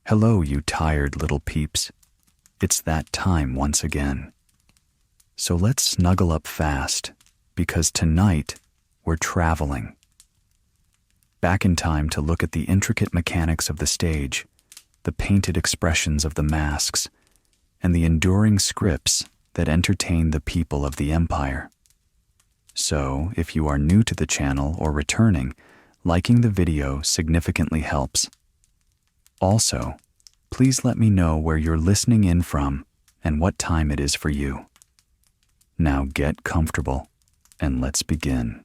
Hello, you tired little peeps. It's that time once again. So let's snuggle up fast, because tonight we're traveling. Back in time to look at the intricate mechanics of the stage, the painted expressions of the masks, and the enduring scripts that entertain the people of the empire. So, if you are new to the channel or returning, liking the video significantly helps. Also, please let me know where you're listening in from and what time it is for you. Now get comfortable and let's begin.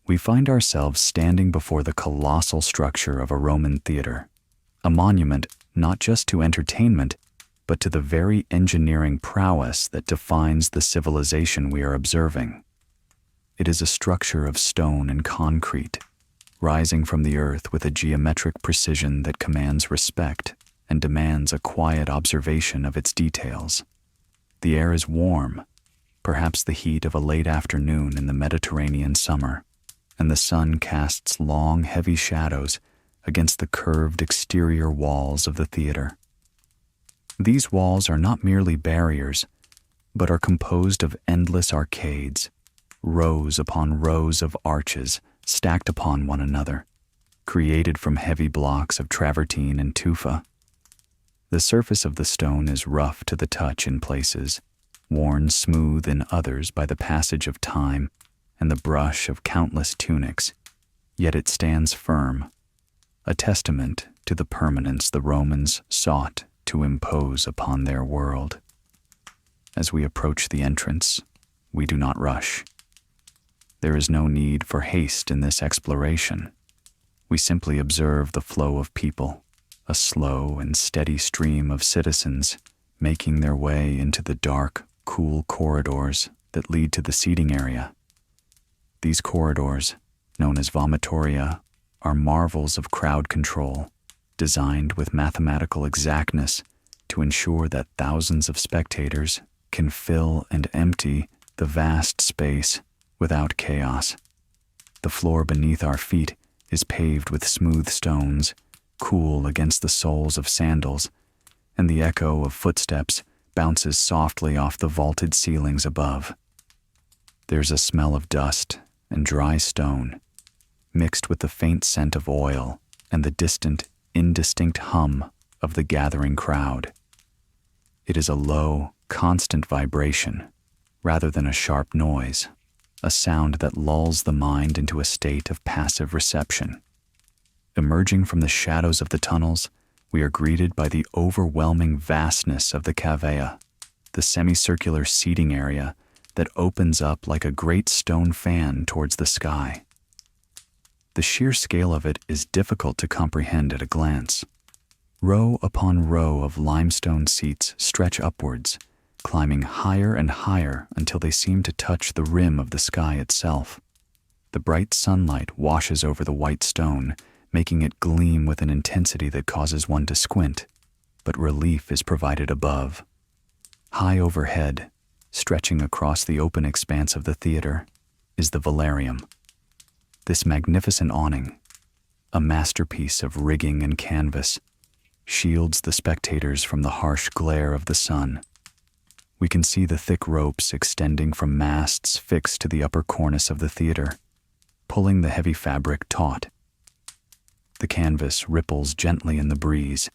We find ourselves standing before the colossal structure of a Roman theater, a monument not just to entertainment, but to the very engineering prowess that defines the civilization we are observing. It is a structure of stone and concrete, rising from the earth with a geometric precision that commands respect and demands a quiet observation of its details. The air is warm, perhaps the heat of a late afternoon in the Mediterranean summer, and the sun casts long, heavy shadows against the curved exterior walls of the theater. These walls are not merely barriers, but are composed of endless arcades, rows upon rows of arches stacked upon one another, created from heavy blocks of travertine and tufa. The surface of the stone is rough to the touch in places, worn smooth in others by the passage of time and the brush of countless tunics, yet it stands firm, a testament to the permanence the Romans sought to impose upon their world. As we approach the entrance, we do not rush. There is no need for haste in this exploration. We simply observe the flow of people, a slow and steady stream of citizens making their way into the dark, cool corridors that lead to the seating area. These corridors, known as vomitoria, are marvels of crowd control, designed with mathematical exactness to ensure that thousands of spectators can fill and empty the vast space without chaos. The floor beneath our feet is paved with smooth stones, cool against the soles of sandals, and the echo of footsteps bounces softly off the vaulted ceilings above. There's a smell of dust and dry stone, mixed with the faint scent of oil and the distant, indistinct hum of the gathering crowd. It is a low, constant vibration, rather than a sharp noise, a sound that lulls the mind into a state of passive reception. Emerging from the shadows of the tunnels, we are greeted by the overwhelming vastness of the cavea, the semicircular seating area that opens up like a great stone fan towards the sky. The sheer scale of it is difficult to comprehend at a glance. Row upon row of limestone seats stretch upwards, climbing higher and higher until they seem to touch the rim of the sky itself. The bright sunlight washes over the white stone, making it gleam with an intensity that causes one to squint, but relief is provided above. High overhead, stretching across the open expanse of the theater, is the velarium. This magnificent awning, a masterpiece of rigging and canvas, shields the spectators from the harsh glare of the sun. We can see the thick ropes extending from masts fixed to the upper cornice of the theater, pulling the heavy fabric taut. The canvas ripples gently in the breeze,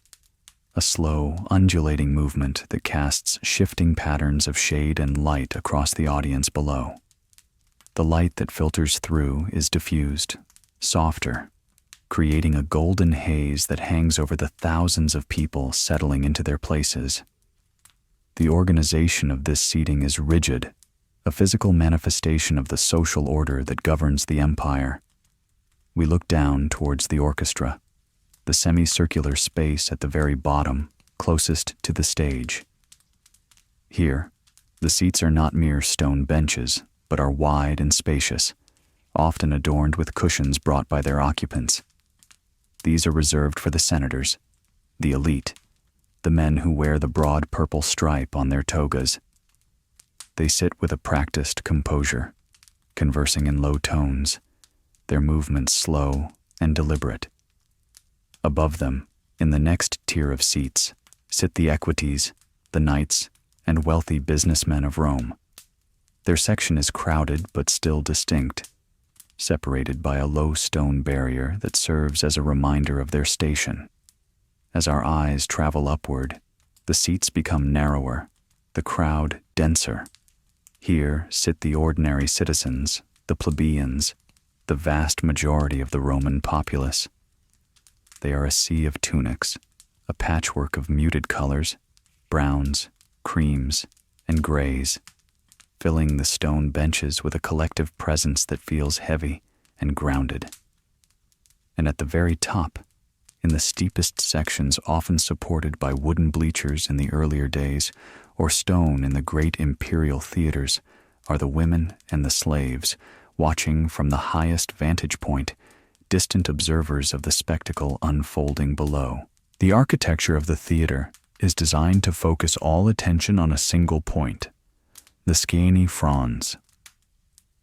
a slow, undulating movement that casts shifting patterns of shade and light across the audience below. The light that filters through is diffused, softer, creating a golden haze that hangs over the thousands of people settling into their places. The organization of this seating is rigid, a physical manifestation of the social order that governs the empire. We look down towards the orchestra, the semicircular space at the very bottom, closest to the stage. Here, the seats are not mere stone benches, but are wide and spacious, often adorned with cushions brought by their occupants. These are reserved for the senators, the elite, the men who wear the broad purple stripe on their togas. They sit with a practiced composure, conversing in low tones, their movements slow and deliberate. Above them, In the next tier of seats sit the equites, the knights, and wealthy businessmen of Rome. Their section is crowded but still distinct, separated by a low stone barrier that serves as a reminder of their station. As our eyes travel upward, the seats become narrower, the crowd denser. Here sit the ordinary citizens, the plebeians, the vast majority of the Roman populace. They are a sea of tunics, a patchwork of muted colors, browns, creams, and grays, filling the stone benches with a collective presence that feels heavy and grounded. And at the very top, in the steepest sections often supported by wooden bleachers in the earlier days, or stone in the great imperial theaters, are the women and the slaves, watching from the highest vantage point, distant observers of the spectacle unfolding below. The architecture of the theater is designed to focus all attention on a single point, the scaeni fronds.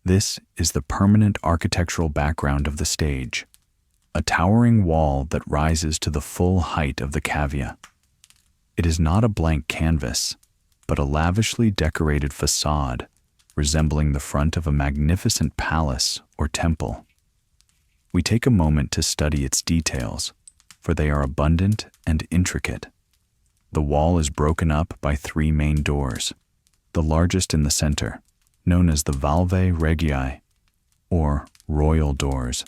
This is the permanent architectural background of the stage, a towering wall that rises to the full height of the cavea. It is not a blank canvas, but a lavishly decorated facade resembling the front of a magnificent palace or temple. We take a moment to study its details, for they are abundant and intricate. The wall is broken up by 3 main doors, the largest in the center, known as the valvae regii, or royal doors,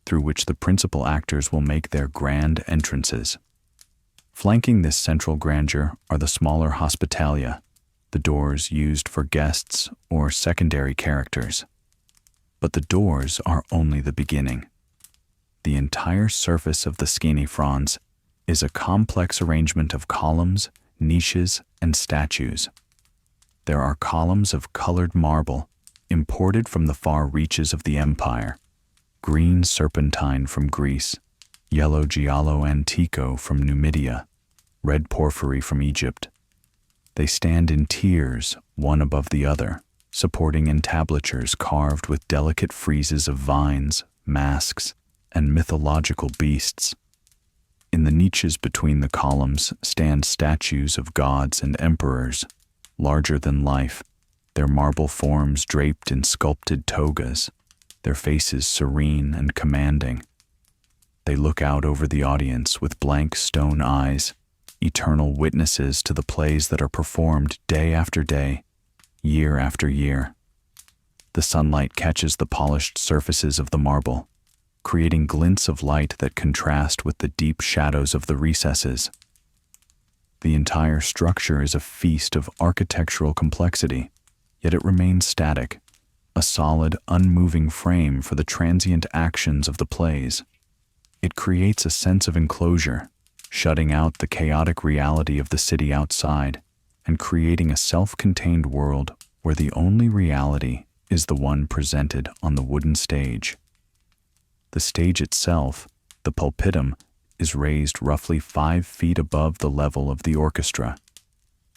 through which the principal actors will make their grand entrances. Flanking this central grandeur are the smaller hospitalia, the doors used for guests or secondary characters. But the doors are only the beginning. The entire surface of the scaeni fronds is a complex arrangement of columns, niches, and statues. There are columns of colored marble, imported from the far reaches of the empire, green serpentine from Greece, yellow giallo antico from Numidia, red porphyry from Egypt. They stand in tiers, one above the other, supporting entablatures carved with delicate friezes of vines, masks, and mythological beasts. In the niches between the columns stand statues of gods and emperors, larger than life, their marble forms draped in sculpted togas, their faces serene and commanding. They look out over the audience with blank stone eyes, eternal witnesses to the plays that are performed day after day, year after year. The sunlight catches the polished surfaces of the marble, creating glints of light that contrast with the deep shadows of the recesses. The entire structure is a feast of architectural complexity, yet it remains static, a solid, unmoving frame for the transient actions of the plays. It creates a sense of enclosure, shutting out the chaotic reality of the city outside and creating a self-contained world where the only reality is the one presented on the wooden stage. The stage itself, the pulpitum, is raised roughly 5 feet above the level of the orchestra.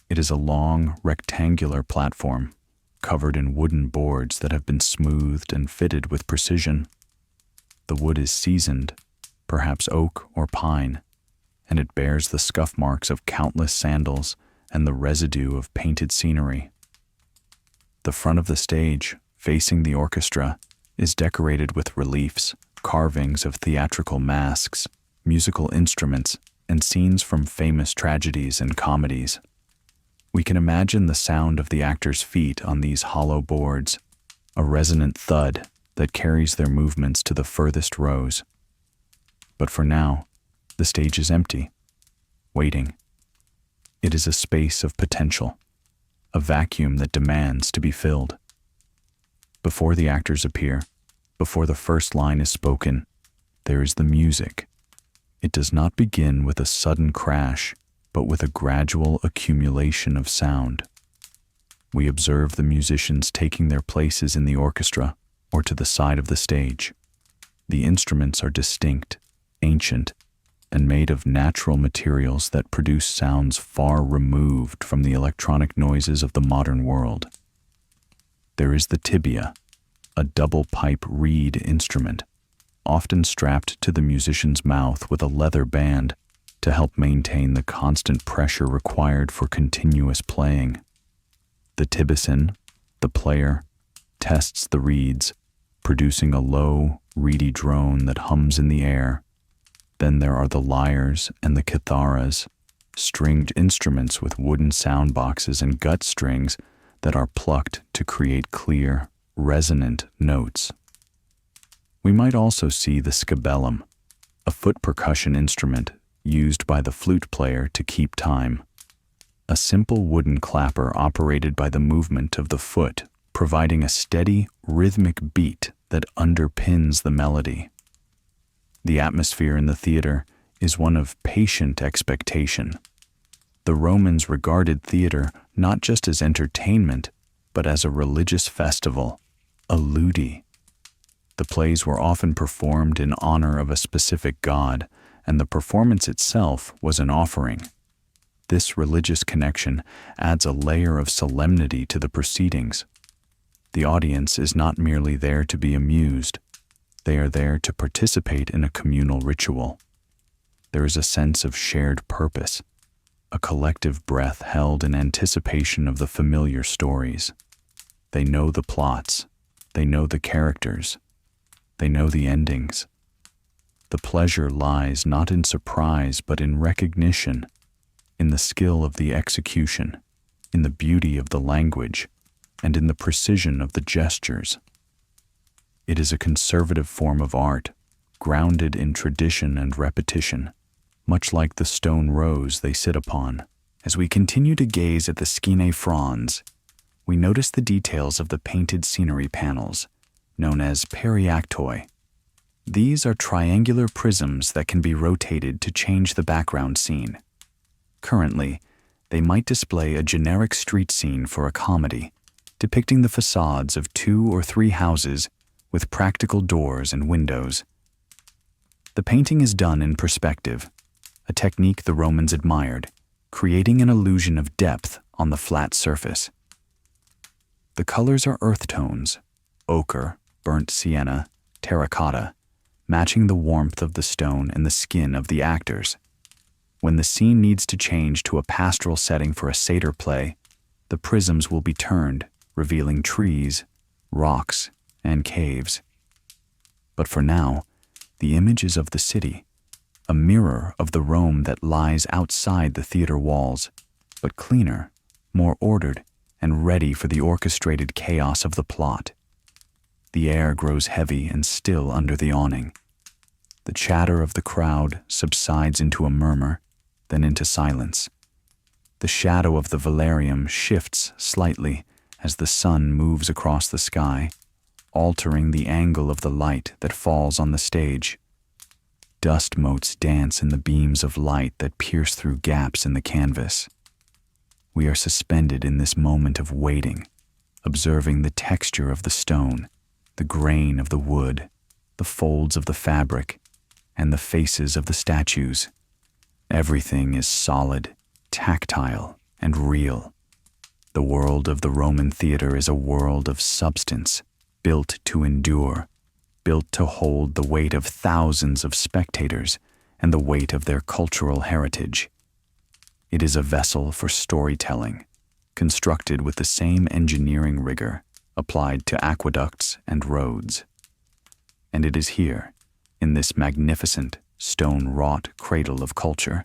It is a long, rectangular platform, covered in wooden boards that have been smoothed and fitted with precision. The wood is seasoned, perhaps oak or pine, and it bears the scuff marks of countless sandals and the residue of painted scenery. The front of the stage, facing the orchestra, is decorated with reliefs, carvings of theatrical masks, musical instruments, and scenes from famous tragedies and comedies. We can imagine the sound of the actors' feet on these hollow boards, a resonant thud that carries their movements to the furthest rows. But for now, the stage is empty, waiting. It is a space of potential, a vacuum that demands to be filled. Before the actors appear, before the first line is spoken, there is the music. It does not begin with a sudden crash, but with a gradual accumulation of sound. We observe the musicians taking their places in the orchestra or to the side of the stage. The instruments are distinct, ancient, and made of natural materials that produce sounds far removed from the electronic noises of the modern world. There is the tibia, a double-pipe reed instrument, often strapped to the musician's mouth with a leather band, to help maintain the constant pressure required for continuous playing. The tibesin, the player, tests the reeds, producing a low, reedy drone that hums in the air. Then there are the lyres and the kitharas, stringed instruments with wooden sound boxes and gut strings that are plucked to create clear, resonant notes. We might also see the scabellum, a foot percussion instrument used by the flute player to keep time. A simple wooden clapper operated by the movement of the foot, providing a steady, rhythmic beat that underpins the melody. The atmosphere in the theater is one of patient expectation. The Romans regarded theater not just as entertainment, but as a religious festival, a ludi. The plays were often performed in honor of a specific god, and the performance itself was an offering. This religious connection adds a layer of solemnity to the proceedings. The audience is not merely there to be amused. They are there to participate in a communal ritual. There is a sense of shared purpose, a collective breath held in anticipation of the familiar stories. They know the plots. They know the characters. They know the endings. The pleasure lies not in surprise but in recognition, in the skill of the execution, in the beauty of the language, and in the precision of the gestures. It is a conservative form of art, grounded in tradition and repetition, much like the stone rose they sit upon. As we continue to gaze at the skene fronds, we notice the details of the painted scenery panels, known as periactoi. These are triangular prisms that can be rotated to change the background scene. Currently, they might display a generic street scene for a comedy, depicting the facades of 2 or 3 houses with practical doors and windows. The painting is done in perspective, a technique the Romans admired, creating an illusion of depth on the flat surface. The colors are earth tones, ochre, burnt sienna, terracotta, matching the warmth of the stone and the skin of the actors. When the scene needs to change to a pastoral setting for a satyr play, the prisms will be turned, revealing trees, rocks, and caves. But for now, the image is of the city, a mirror of the Rome that lies outside the theater walls, but cleaner, more ordered, and ready for the orchestrated chaos of the plot. The air grows heavy and still under the awning. The chatter of the crowd subsides into a murmur, then into silence. The shadow of the velarium shifts slightly as the sun moves across the sky, altering the angle of the light that falls on the stage. Dust motes dance in the beams of light that pierce through gaps in the canvas. We are suspended in this moment of waiting, observing the texture of the stone, the grain of the wood, the folds of the fabric, and the faces of the statues. Everything is solid, tactile, and real. The world of the Roman theater is a world of substance, built to endure, built to hold the weight of thousands of spectators and the weight of their cultural heritage. It is a vessel for storytelling, constructed with the same engineering rigor applied to aqueducts and roads. And it is here, in this magnificent, stone-wrought cradle of culture,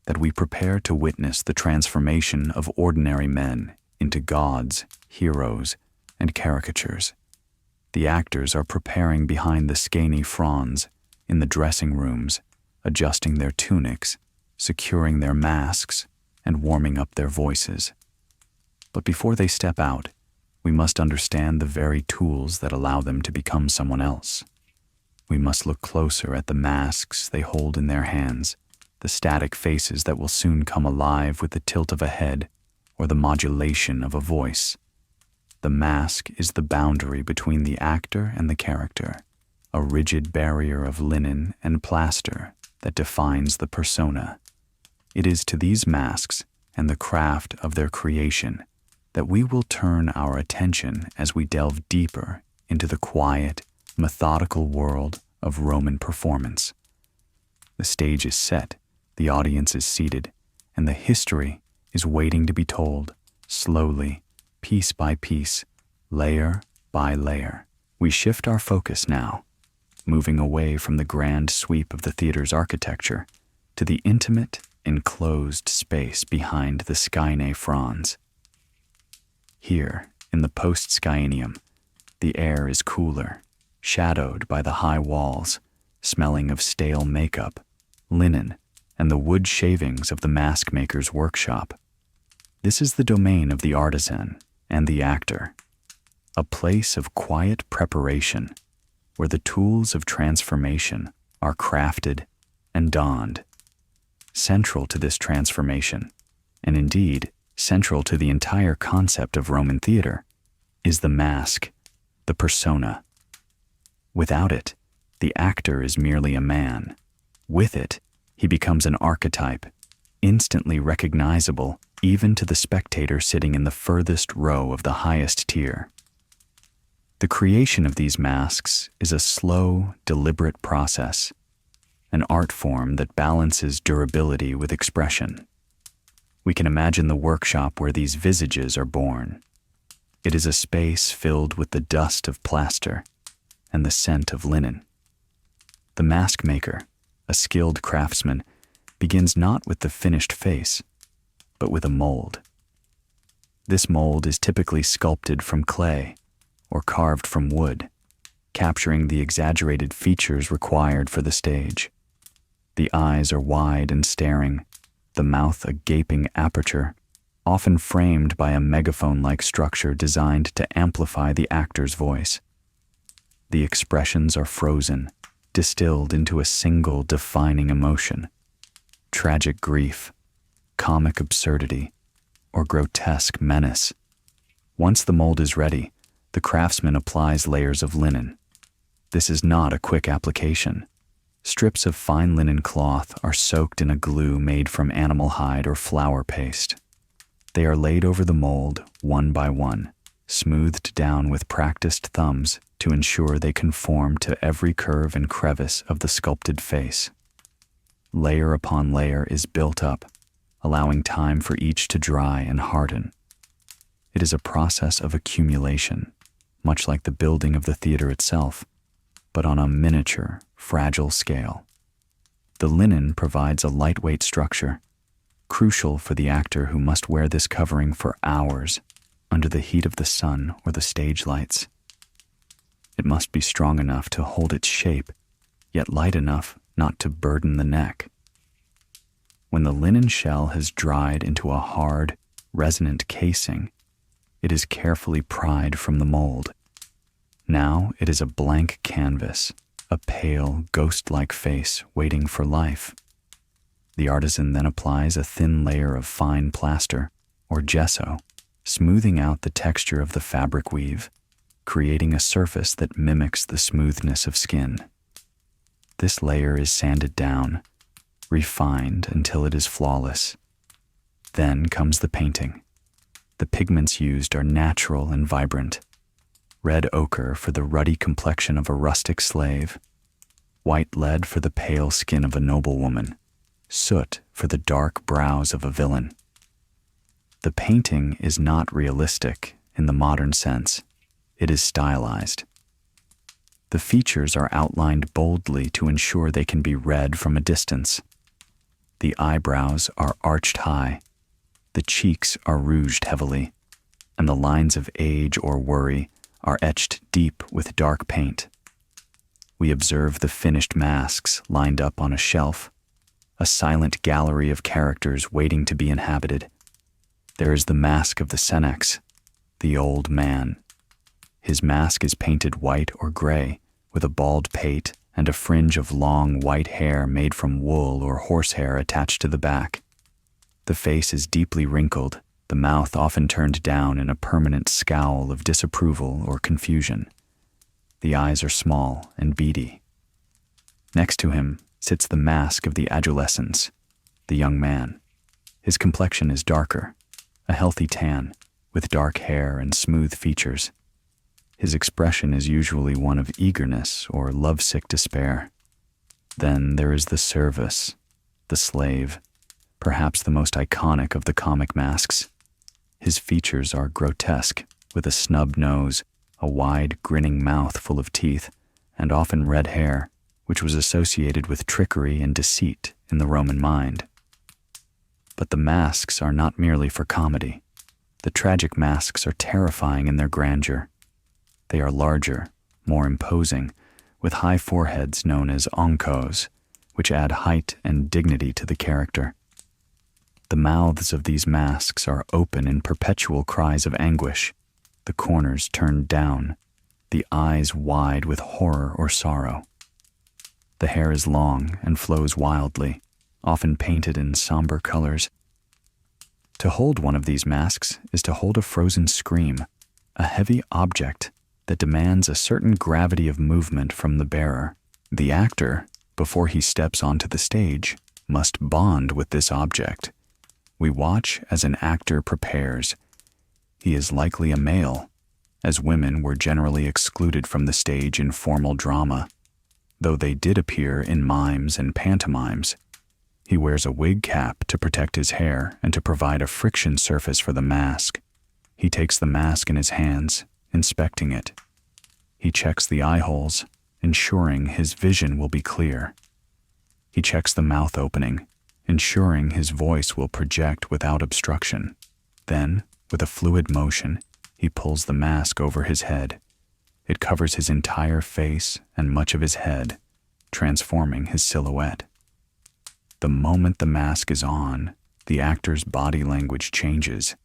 that we prepare to witness the transformation of ordinary men into gods, heroes, and caricatures. The actors are preparing behind the skene fronds, in the dressing rooms, adjusting their tunics, securing their masks, and warming up their voices. But before they step out, we must understand the very tools that allow them to become someone else. We must look closer at the masks they hold in their hands, the static faces that will soon come alive with the tilt of a head or the modulation of a voice. The mask is the boundary between the actor and the character, a rigid barrier of linen and plaster that defines the persona. It is to these masks and the craft of their creation that we will turn our attention as we delve deeper into the quiet, methodical world of Roman performance. The stage is set, The audience is seated, and the history is waiting to be told, slowly, piece by piece, layer by layer. We shift our focus now, moving away from the grand sweep of the theater's architecture to the intimate, enclosed space behind the Skyne fronds. Here, in the post-skyenium, the air is cooler, shadowed by the high walls, smelling of stale makeup, linen, and the wood shavings of the mask maker's workshop. This is the domain of the artisan and the actor, a place of quiet preparation where the tools of transformation are crafted and donned. Central to this transformation, and indeed central to the entire concept of Roman theater, is the mask, the persona. Without it, the actor is merely a man. With it, he becomes an archetype, instantly recognizable even to the spectator sitting in the furthest row of the highest tier. The creation of these masks is a slow, deliberate process, an art form that balances durability with expression. We can imagine the workshop where these visages are born. It is a space filled with the dust of plaster and the scent of linen. The mask maker, a skilled craftsman, begins not with the finished face, but with a mold. This mold is typically sculpted from clay or carved from wood, capturing the exaggerated features required for the stage. The eyes are wide and staring, the mouth a gaping aperture, often framed by a megaphone-like structure designed to amplify the actor's voice. The expressions are frozen, distilled into a single defining emotion: tragic grief, comic absurdity, or grotesque menace. Once the mold is ready, the craftsman applies layers of linen. This is not a quick application. Strips of fine linen cloth are soaked in a glue made from animal hide or flour paste. They are laid over the mold one by one, smoothed down with practiced thumbs to ensure they conform to every curve and crevice of the sculpted face. Layer upon layer is built up, allowing time for each to dry and harden. It is a process of accumulation, much like the building of the theater itself, but on a miniature, fragile scale. The linen provides a lightweight structure, crucial for the actor who must wear this covering for hours under the heat of the sun or the stage lights. It must be strong enough to hold its shape, yet light enough not to burden the neck. When the linen shell has dried into a hard, resonant casing, it is carefully pried from the mold. Now it is a blank canvas, a pale, ghost-like face waiting for life. The artisan then applies a thin layer of fine plaster, or gesso, smoothing out the texture of the fabric weave, creating a surface that mimics the smoothness of skin. This layer is sanded down, refined until it is flawless. Then comes the painting. The pigments used are natural and vibrant. Red ochre for the ruddy complexion of a rustic slave, white lead for the pale skin of a noblewoman, soot for the dark brows of a villain. The painting is not realistic in the modern sense. It is stylized. The features are outlined boldly to ensure they can be read from a distance. The eyebrows are arched high, the cheeks are rouged heavily, and the lines of age or worry are etched deep with dark paint. We observe the finished masks lined up on a shelf, a silent gallery of characters waiting to be inhabited. There is the mask of the Senex, the old man. His mask is painted white or gray, with a bald pate and a fringe of long white hair made from wool or horsehair attached to the back. The face is deeply wrinkled, the mouth often turned down in a permanent scowl of disapproval or confusion. The eyes are small and beady. Next to him sits the mask of the adolescens, the young man. His complexion is darker, a healthy tan, with dark hair and smooth features. His expression is usually one of eagerness or lovesick despair. Then there is the servus, the slave, perhaps the most iconic of the comic masks. His features are grotesque, with a snub nose, a wide, grinning mouth full of teeth, and often red hair, which was associated with trickery and deceit in the Roman mind. But the masks are not merely for comedy. The tragic masks are terrifying in their grandeur. They are larger, more imposing, with high foreheads known as onkos, which add height and dignity to the character. The mouths of these masks are open in perpetual cries of anguish, the corners turned down, the eyes wide with horror or sorrow. The hair is long and flows wildly, often painted in somber colors. To hold one of these masks is to hold a frozen scream, a heavy object that demands a certain gravity of movement from the bearer. The actor, before he steps onto the stage, must bond with this object. We watch as an actor prepares. He is likely a male, as women were generally excluded from the stage in formal drama, though they did appear in mimes and pantomimes. He wears a wig cap to protect his hair and to provide a friction surface for the mask. He takes the mask in his hands, inspecting it. He checks the eye holes, ensuring his vision will be clear. He checks the mouth opening, ensuring his voice will project without obstruction. Then, with a fluid motion, he pulls the mask over his head. It covers his entire face and much of his head, transforming his silhouette. The moment the mask is on, the actor's body language changes.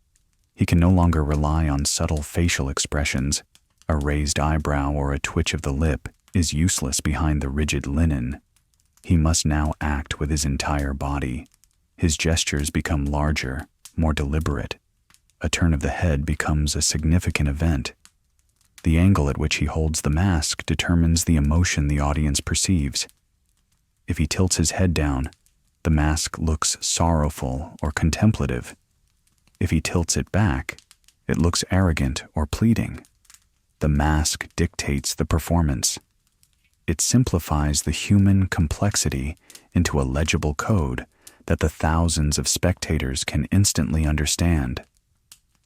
He can no longer rely on subtle facial expressions. A raised eyebrow or a twitch of the lip is useless behind the rigid linen. He must now act with his entire body. His gestures become larger, more deliberate. A turn of the head becomes a significant event. The angle at which he holds the mask determines the emotion the audience perceives. If he tilts his head down, the mask looks sorrowful or contemplative. If he tilts it back, it looks arrogant or pleading. The mask dictates the performance. It simplifies the human complexity into a legible code that the thousands of spectators can instantly understand.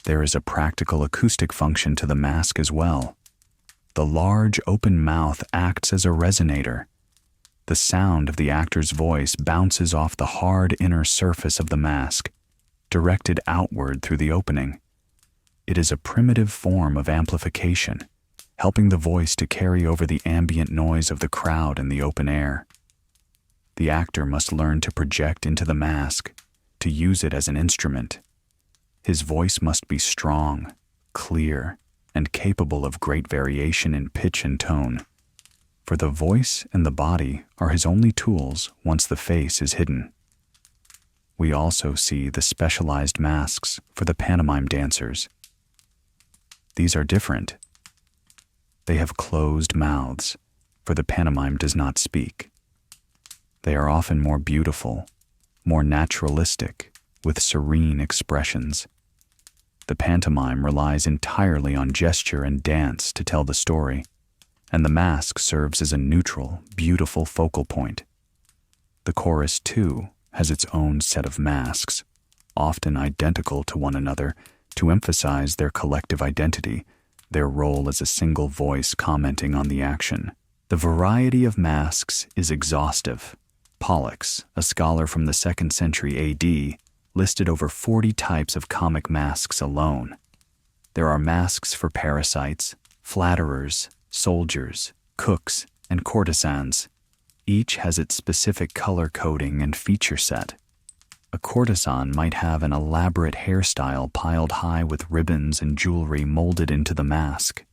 There is a practical acoustic function to the mask as well. The large open mouth acts as a resonator. The sound of the actor's voice bounces off the hard inner surface of the mask, directed outward through the opening. It is a primitive form of amplification, helping the voice to carry over the ambient noise of the crowd in the open air. The actor must learn to project into the mask, to use it as an instrument. His voice must be strong, clear, and capable of great variation in pitch and tone. For the voice and the body are his only tools once the face is hidden. We also see the specialized masks for the pantomime dancers. These are different. They have closed mouths, for the pantomime does not speak. They are often more beautiful, more naturalistic, with serene expressions. The pantomime relies entirely on gesture and dance to tell the story, and the mask serves as a neutral, beautiful focal point. The chorus, too, has its own set of masks, often identical to one another, to emphasize their collective identity, their role as a single voice commenting on the action. The variety of masks is exhaustive. Pollux, a scholar from the 2nd century AD, listed over 40 types of comic masks alone. There are masks for parasites, flatterers, soldiers, cooks, and courtesans. Each has its specific color coding and feature set. A courtesan might have an elaborate hairstyle piled high with ribbons and jewelry molded into the mask.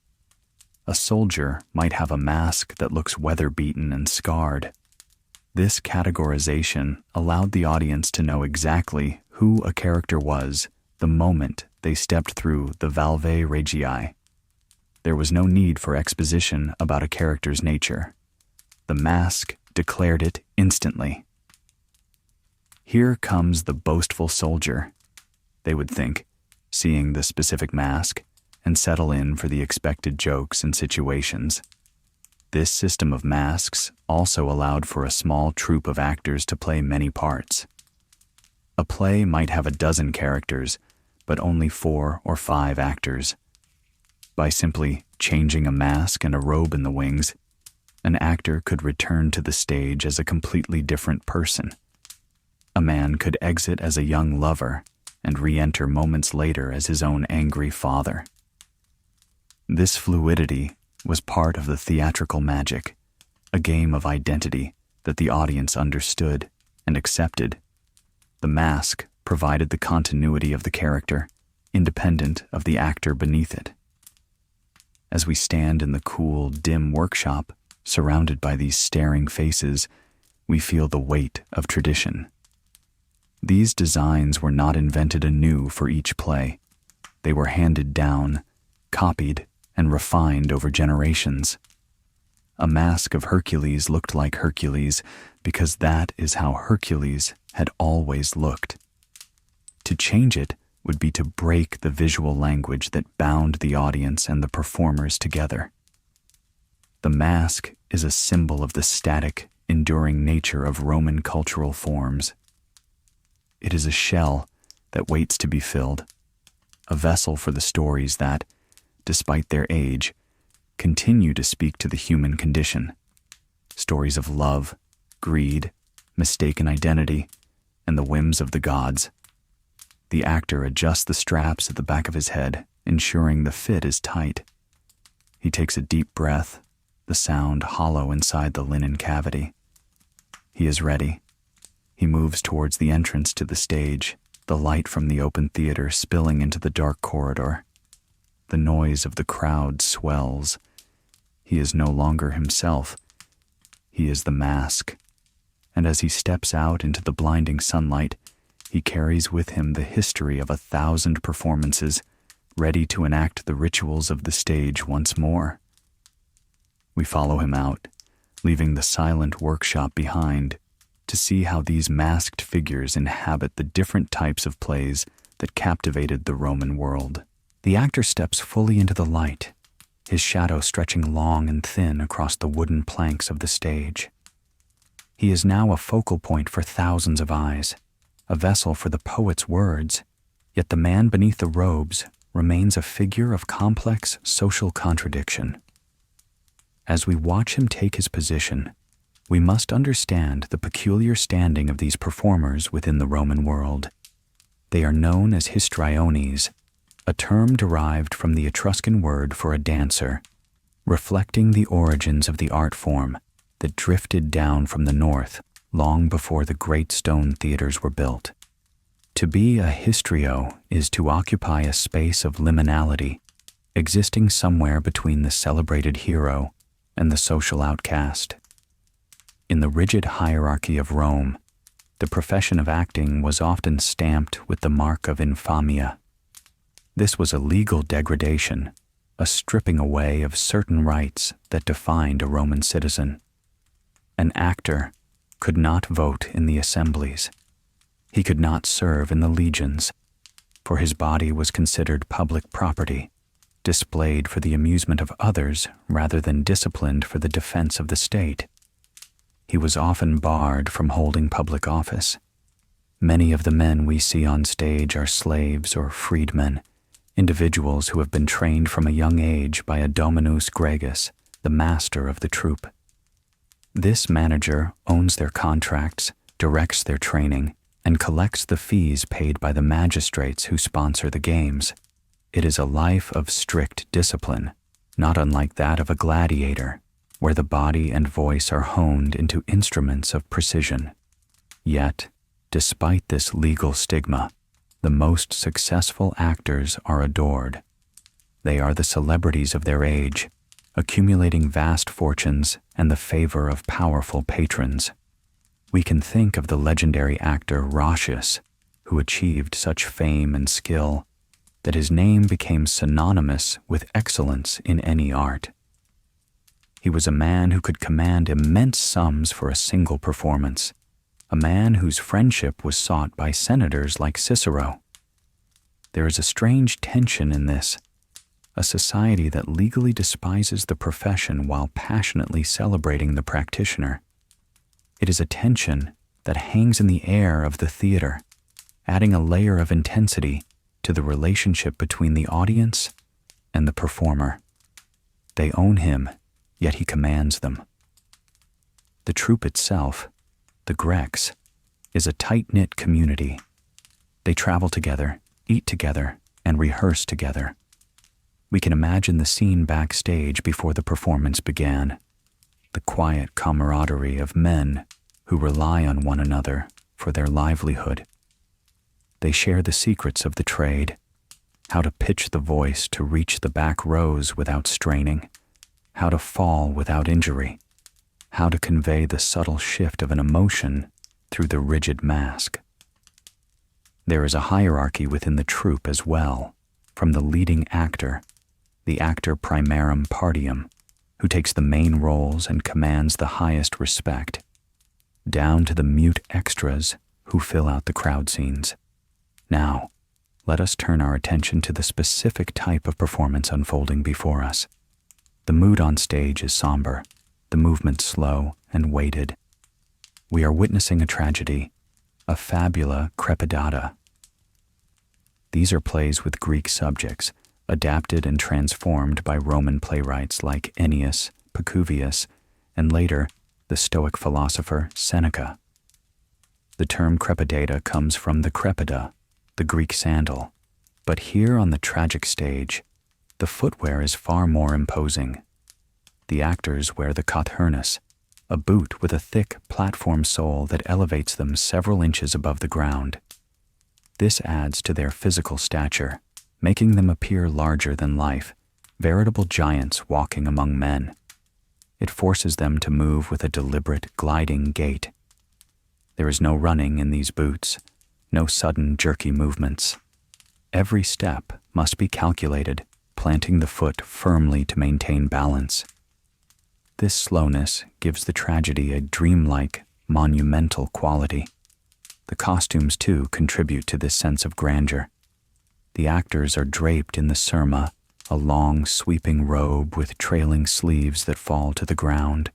A soldier might have a mask that looks weather-beaten and scarred. This categorization allowed the audience to know exactly who a character was the moment they stepped through the valvae regii. There was no need for exposition about a character's nature. The mask declared it instantly. Here comes the boastful soldier, they would think, seeing the specific mask, and settle in for the expected jokes and situations. This system of masks also allowed for a small troupe of actors to play many parts. A play might have a dozen characters, but only 4 or 5 actors. By simply changing a mask and a robe in the wings, an actor could return to the stage as a completely different person. A man could exit as a young lover and re-enter moments later as his own angry father. This fluidity was part of the theatrical magic, a game of identity that the audience understood and accepted. The mask provided the continuity of the character, independent of the actor beneath it. As we stand in the cool, dim workshop, surrounded by these staring faces, we feel the weight of tradition. These designs were not invented anew for each play. They were handed down, copied, and refined over generations. A mask of Hercules looked like Hercules because that is how Hercules had always looked. To change it would be to break the visual language that bound the audience and the performers together. The mask is a symbol of the static, enduring nature of Roman cultural forms. It is a shell that waits to be filled, a vessel for the stories that, despite their age, continue to speak to the human condition. Stories of love, greed, mistaken identity, and the whims of the gods. The actor adjusts the straps at the back of his head, ensuring the fit is tight. He takes a deep breath, the sound hollow inside the linen cavity. He is ready. He moves towards the entrance to the stage, the light from the open theater spilling into the dark corridor. The noise of the crowd swells. He is no longer himself. He is the mask. And as he steps out into the blinding sunlight, he carries with him the history of 1,000 performances, ready to enact the rituals of the stage once more. We follow him out, leaving the silent workshop behind, to see how these masked figures inhabit the different types of plays that captivated the Roman world. The actor steps fully into the light, his shadow stretching long and thin across the wooden planks of the stage. He is now a focal point for thousands of eyes, a vessel for the poet's words, yet the man beneath the robes remains a figure of complex social contradiction. As we watch him take his position, we must understand the peculiar standing of these performers within the Roman world. They are known as histriones, a term derived from the Etruscan word for a dancer, reflecting the origins of the art form that drifted down from the north long before the great stone theaters were built. To be a histrio is to occupy a space of liminality, existing somewhere between the celebrated hero and the social outcast. In the rigid hierarchy of Rome, the profession of acting was often stamped with the mark of infamia. This was a legal degradation, a stripping away of certain rights that defined a Roman citizen. An actor could not vote in the assemblies. He could not serve in the legions, for his body was considered public property, displayed for the amusement of others rather than disciplined for the defense of the state. He was often barred from holding public office. Many of the men we see on stage are slaves or freedmen, individuals who have been trained from a young age by a dominus gregis, the master of the troupe. This manager owns their contracts, directs their training, and collects the fees paid by the magistrates who sponsor the games. It is a life of strict discipline, not unlike that of a gladiator, where the body and voice are honed into instruments of precision. Yet, despite this legal stigma, the most successful actors are adored. They are the celebrities of their age, accumulating vast fortunes and the favor of powerful patrons. We can think of the legendary actor Roscius, who achieved such fame and skill that his name became synonymous with excellence in any art. He was a man who could command immense sums for a single performance, a man whose friendship was sought by senators like Cicero. There is a strange tension in this. a society that legally despises the profession while passionately celebrating the practitioner. It is a tension that hangs in the air of the theater, adding a layer of intensity to the relationship between the audience and the performer. They own him, yet he commands them. The troupe itself, the Grecs, is a tight-knit community. They travel together, eat together, and rehearse together. We can imagine the scene backstage before the performance began, the quiet camaraderie of men who rely on one another for their livelihood. They share the secrets of the trade, how to pitch the voice to reach the back rows without straining, how to fall without injury, how to convey the subtle shift of an emotion through the rigid mask. There is a hierarchy within the troupe as well, from the leading actor, the actor primarum partium, who takes the main roles and commands the highest respect, down to the mute extras who fill out the crowd scenes. Now, let us turn our attention to the specific type of performance unfolding before us. The mood on stage is somber, the movement slow and weighted. We are witnessing a tragedy, a fabula crepidata. These are plays with Greek subjects, adapted and transformed by Roman playwrights like Ennius, Pacuvius, and later the Stoic philosopher Seneca. The term crepidata comes from the crepida, the Greek sandal, but here on the tragic stage, the footwear is far more imposing. The actors wear the kothurnus, a boot with a thick platform sole that elevates them several inches above the ground. This adds to their physical stature, making them appear larger than life, veritable giants walking among men. It forces them to move with a deliberate, gliding gait. There is no running in these boots, no sudden, jerky movements. Every step must be calculated, planting the foot firmly to maintain balance. This slowness gives the tragedy a dreamlike, monumental quality. The costumes, too, contribute to this sense of grandeur. The actors are draped in the surma, a long, sweeping robe with trailing sleeves that fall to the ground.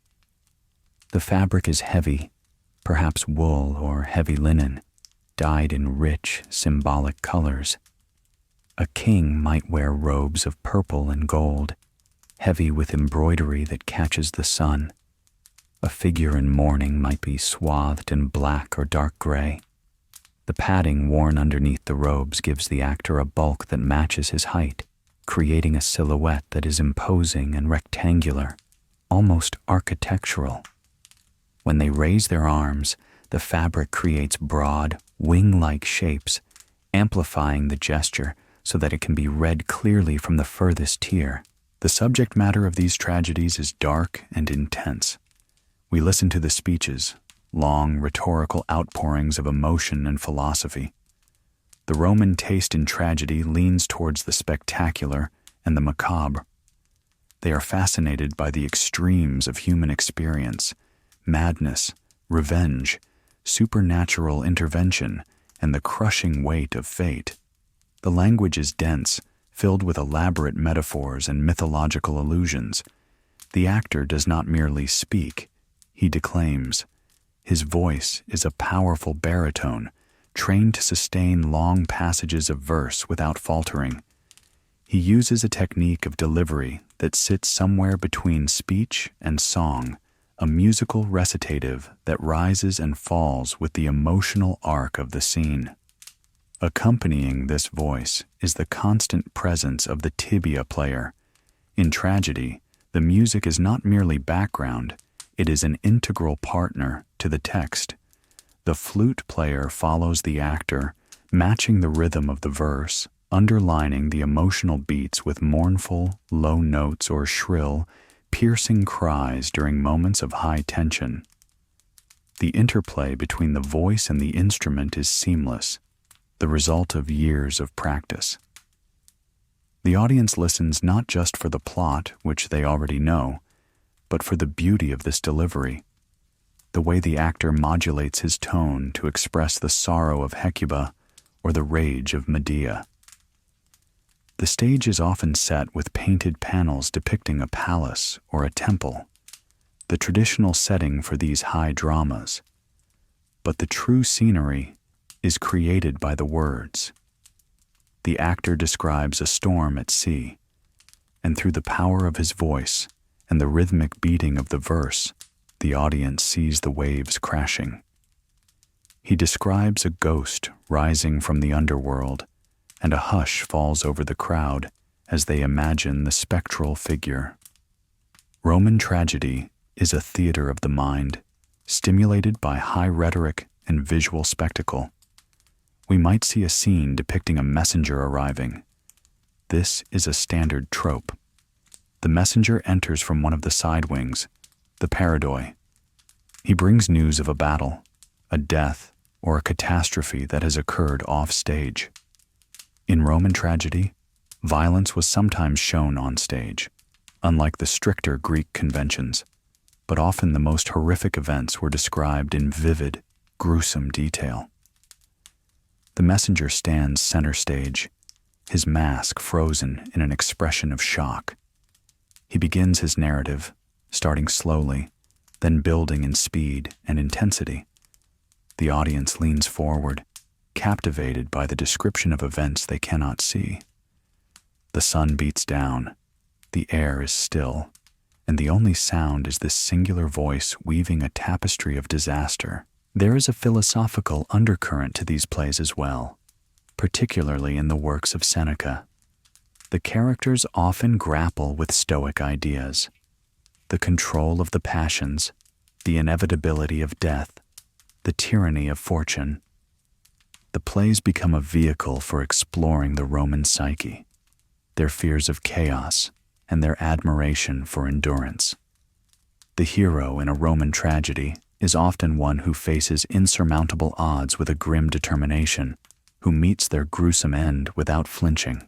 The fabric is heavy, perhaps wool or heavy linen, dyed in rich, symbolic colors. A king might wear robes of purple and gold, heavy with embroidery that catches the sun. A figure in mourning might be swathed in black or dark gray. The padding worn underneath the robes gives the actor a bulk that matches his height, creating a silhouette that is imposing and rectangular, almost architectural. When they raise their arms, the fabric creates broad, wing-like shapes, amplifying the gesture so that it can be read clearly from the furthest tier. The subject matter of these tragedies is dark and intense. We listen to the speeches, long rhetorical outpourings of emotion and philosophy. The Roman taste in tragedy leans towards the spectacular and the macabre. They are fascinated by the extremes of human experience, madness, revenge, supernatural intervention, and the crushing weight of fate. The language is dense, filled with elaborate metaphors and mythological allusions. The actor does not merely speak, he declaims. His voice is a powerful baritone, trained to sustain long passages of verse without faltering. He uses a technique of delivery that sits somewhere between speech and song, a musical recitative that rises and falls with the emotional arc of the scene. Accompanying this voice is the constant presence of the tibia player. In tragedy, the music is not merely background, it is an integral partner to the text. The flute player follows the actor, matching the rhythm of the verse, underlining the emotional beats with mournful, low notes or shrill, piercing cries during moments of high tension. The interplay between the voice and the instrument is seamless, the result of years of practice. The audience listens not just for the plot, which they already know, but for the beauty of this delivery, the way the actor modulates his tone to express the sorrow of Hecuba or the rage of Medea. The stage is often set with painted panels depicting a palace or a temple, the traditional setting for these high dramas. But the true scenery is created by the words. The actor describes a storm at sea, and through the power of his voice and the rhythmic beating of the verse, the audience sees the waves crashing. He describes a ghost rising from the underworld, and a hush falls over the crowd as they imagine the spectral figure. Roman tragedy is a theater of the mind, stimulated by high rhetoric and visual spectacle. We might see a scene depicting a messenger arriving. This is a standard trope. The messenger enters from one of the side wings, the paradoi. He brings news of a battle, a death, or a catastrophe that has occurred off stage. In Roman tragedy, violence was sometimes shown on stage, unlike the stricter Greek conventions, but often the most horrific events were described in vivid, gruesome detail. The messenger stands center stage, his mask frozen in an expression of shock. He begins his narrative, starting slowly, then building in speed and intensity. The audience leans forward, captivated by the description of events they cannot see. The sun beats down, the air is still, and the only sound is this singular voice weaving a tapestry of disaster. There is a philosophical undercurrent to these plays as well, particularly in the works of Seneca. The characters often grapple with Stoic ideas, the control of the passions, the inevitability of death, the tyranny of fortune. The plays become a vehicle for exploring the Roman psyche, their fears of chaos, and their admiration for endurance. The hero in a Roman tragedy is often one who faces insurmountable odds with a grim determination, who meets their gruesome end without flinching.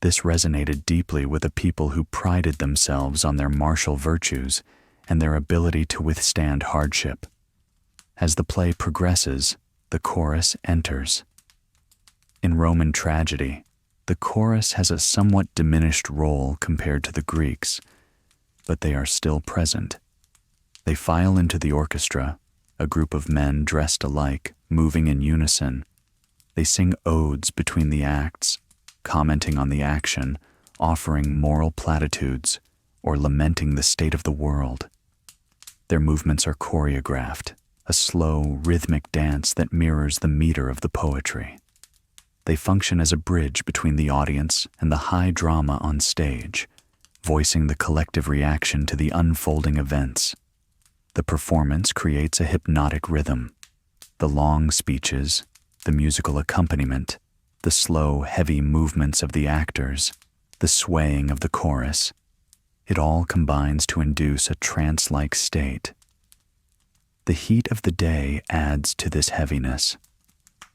This resonated deeply with a people who prided themselves on their martial virtues and their ability to withstand hardship. As the play progresses, the chorus enters. In Roman tragedy, the chorus has a somewhat diminished role compared to the Greeks, but they are still present. They file into the orchestra, a group of men dressed alike, moving in unison. They sing odes between the acts, commenting on the action, offering moral platitudes, or lamenting the state of the world. Their movements are choreographed, a slow, rhythmic dance that mirrors the meter of the poetry. They function as a bridge between the audience and the high drama on stage, voicing the collective reaction to the unfolding events. The performance creates a hypnotic rhythm. The long speeches, the musical accompaniment, the slow, heavy movements of the actors, the swaying of the chorus, it all combines to induce a trance-like state. The heat of the day adds to this heaviness.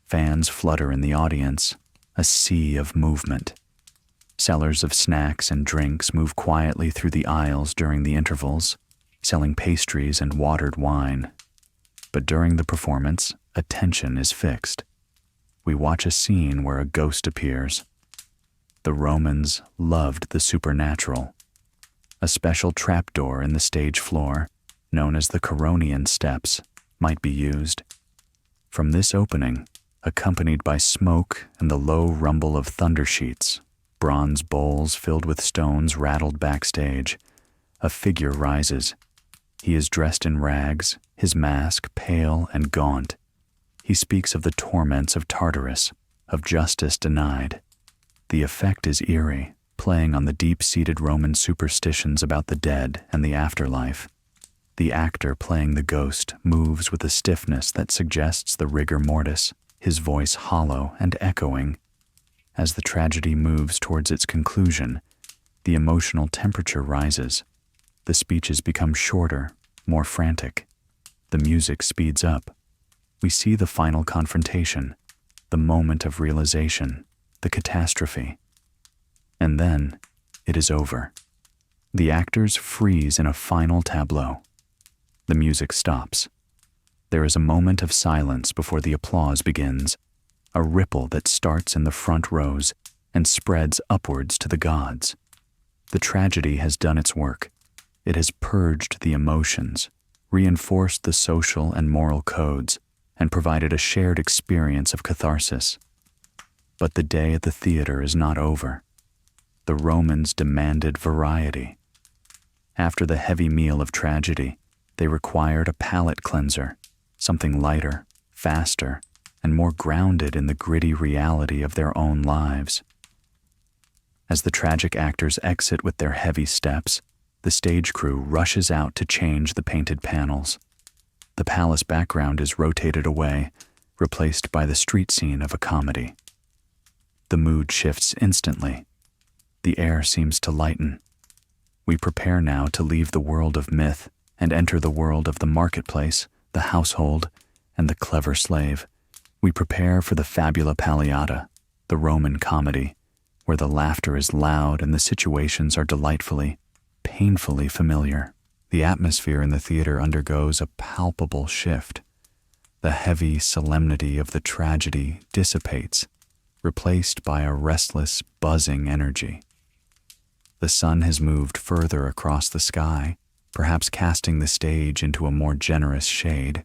Fans flutter in the audience, a sea of movement. Sellers of snacks and drinks move quietly through the aisles during the intervals, selling pastries and watered wine. But during the performance, attention is fixed. We watch a scene where a ghost appears. The Romans loved the supernatural. A special trapdoor in the stage floor, known as the Coronian steps, might be used. From this opening, accompanied by smoke and the low rumble of thunder sheets, bronze bowls filled with stones rattled backstage, a figure rises. He is dressed in rags, his mask pale and gaunt. He speaks of the torments of Tartarus, of justice denied. The effect is eerie, playing on the deep-seated Roman superstitions about the dead and the afterlife. The actor playing the ghost moves with a stiffness that suggests the rigor mortis, his voice hollow and echoing. As the tragedy moves towards its conclusion, the emotional temperature rises. The speeches become shorter, more frantic. The music speeds up. We see the final confrontation, the moment of realization, the catastrophe. And then, it is over. The actors freeze in a final tableau. The music stops. There is a moment of silence before the applause begins, a ripple that starts in the front rows, and spreads upwards to the gods. The tragedy has done its work. It has purged the emotions, reinforced the social and moral codes, and provided a shared experience of catharsis. But the day at the theater is not over. The Romans demanded variety. After the heavy meal of tragedy, they required a palate cleanser, something lighter, faster, and more grounded in the gritty reality of their own lives. As the tragic actors exit with their heavy steps, the stage crew rushes out to change the painted panels. The palace background is rotated away, replaced by the street scene of a comedy. The mood shifts instantly. The air seems to lighten. We prepare now to leave the world of myth and enter the world of the marketplace, the household, and the clever slave. We prepare for the fabula palliata, the Roman comedy, where the laughter is loud and the situations are delightfully, painfully familiar. The atmosphere in the theater undergoes a palpable shift. The heavy solemnity of the tragedy dissipates, replaced by a restless, buzzing energy. The sun has moved further across the sky, perhaps casting the stage into a more generous shade,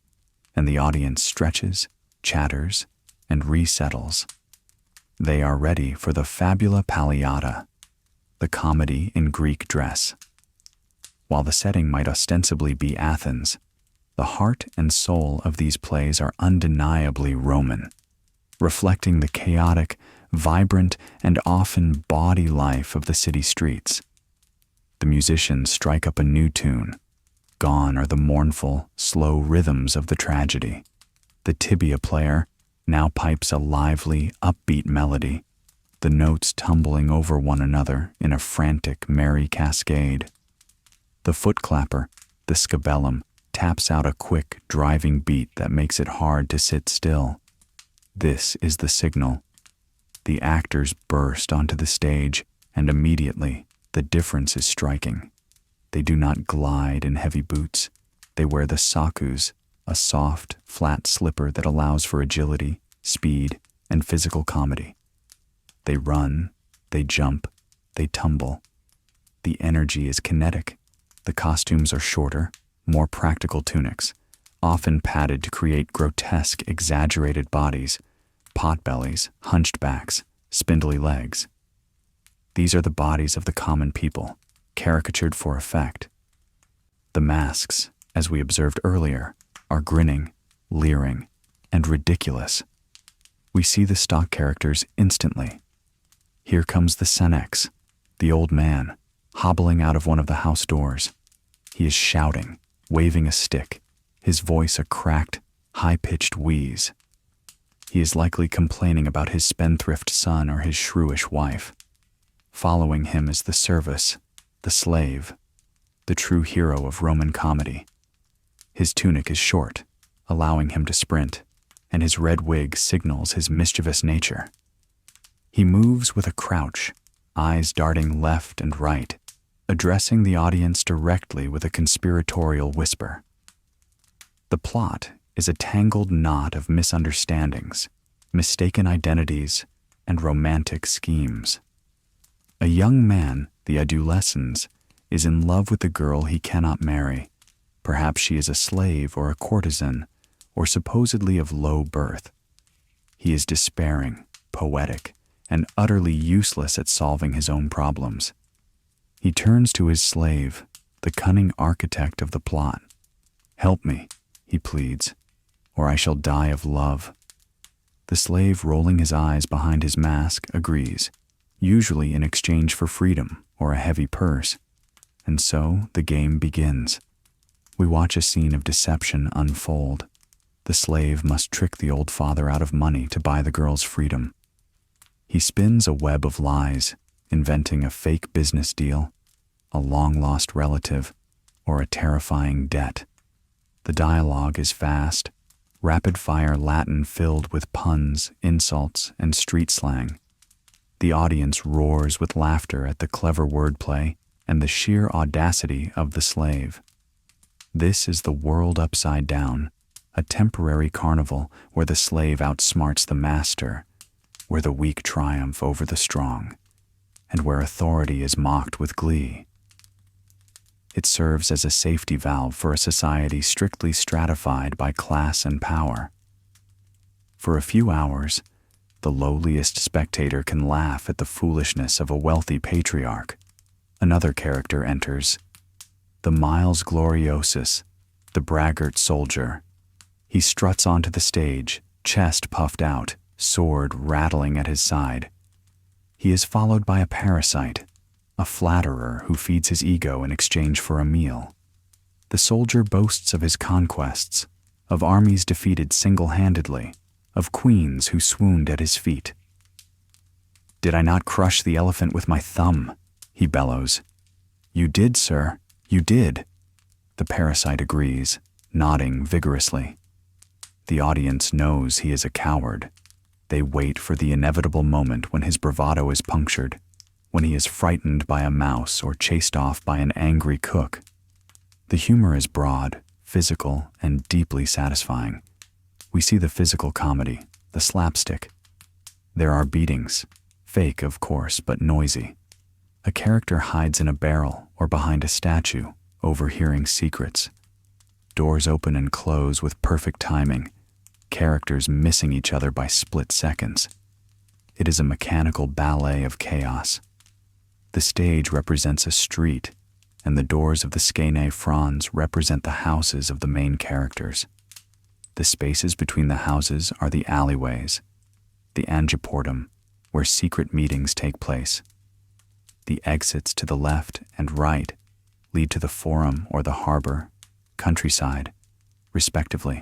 and the audience stretches, chatters, and resettles. They are ready for the fabula palliata, the comedy in Greek dress. While the setting might ostensibly be Athens, the heart and soul of these plays are undeniably Roman, reflecting the chaotic, vibrant, and often bawdy life of the city streets. The musicians strike up a new tune. Gone are the mournful, slow rhythms of the tragedy. The tibia player now pipes a lively, upbeat melody, the notes tumbling over one another in a frantic, merry cascade. The footclapper, the scabellum, taps out a quick, driving beat that makes it hard to sit still. This is the signal. The actors burst onto the stage, and immediately the difference is striking. They do not glide in heavy boots. They wear the sakkus, a soft, flat slipper that allows for agility, speed, and physical comedy. They run, they jump, they tumble. The energy is kinetic. The costumes are shorter, more practical tunics, often padded to create grotesque, exaggerated bodies, potbellies, hunched backs, spindly legs. These are the bodies of the common people, caricatured for effect. The masks, as we observed earlier, are grinning, leering, and ridiculous. We see the stock characters instantly. Here comes the senex, the old man, hobbling out of one of the house doors. He is shouting, waving a stick, his voice a cracked, high-pitched wheeze. He is likely complaining about his spendthrift son or his shrewish wife. Following him is the servus, the slave, the true hero of Roman comedy. His tunic is short, allowing him to sprint, and his red wig signals his mischievous nature. He moves with a crouch, eyes darting left and right, addressing the audience directly with a conspiratorial whisper. The plot is a tangled knot of misunderstandings, mistaken identities, and romantic schemes. A young man, the adolescens, is in love with the girl he cannot marry. Perhaps she is a slave or a courtesan, or supposedly of low birth. He is despairing, poetic, and utterly useless at solving his own problems. He turns to his slave, the cunning architect of the plot. "Help me," he pleads, "or I shall die of love." The slave, rolling his eyes behind his mask, agrees, usually in exchange for freedom or a heavy purse. And so the game begins. We watch a scene of deception unfold. The slave must trick the old father out of money to buy the girl's freedom. He spins a web of lies, inventing a fake business deal, a long-lost relative, or a terrifying debt. The dialogue is fast, rapid-fire Latin filled with puns, insults, and street slang. The audience roars with laughter at the clever wordplay and the sheer audacity of the slave. This is the world upside down, a temporary carnival where the slave outsmarts the master, where the weak triumph over the strong, and where authority is mocked with glee. It serves as a safety valve for a society strictly stratified by class and power. For a few hours, the lowliest spectator can laugh at the foolishness of a wealthy patriarch. Another character enters, the Miles Gloriosus, the braggart soldier. He struts onto the stage, chest puffed out, sword rattling at his side. He is followed by a parasite, a flatterer who feeds his ego in exchange for a meal. The soldier boasts of his conquests, of armies defeated single-handedly, of queens who swooned at his feet. "Did I not crush the elephant with my thumb?" he bellows. "You did, sir, you did." The parasite agrees, nodding vigorously. The audience knows he is a coward. They wait for the inevitable moment when his bravado is punctured, when he is frightened by a mouse or chased off by an angry cook. The humor is broad, physical, and deeply satisfying. We see the physical comedy, the slapstick. There are beatings, fake of course, but noisy. A character hides in a barrel or behind a statue, overhearing secrets. Doors open and close with perfect timing, characters missing each other by split seconds. It is a mechanical ballet of chaos. The stage represents a street, and the doors of the Skene fronds represent the houses of the main characters. The spaces between the houses are the alleyways, the angeportum, where secret meetings take place. The exits to the left and right lead to the forum or the harbor, countryside, respectively.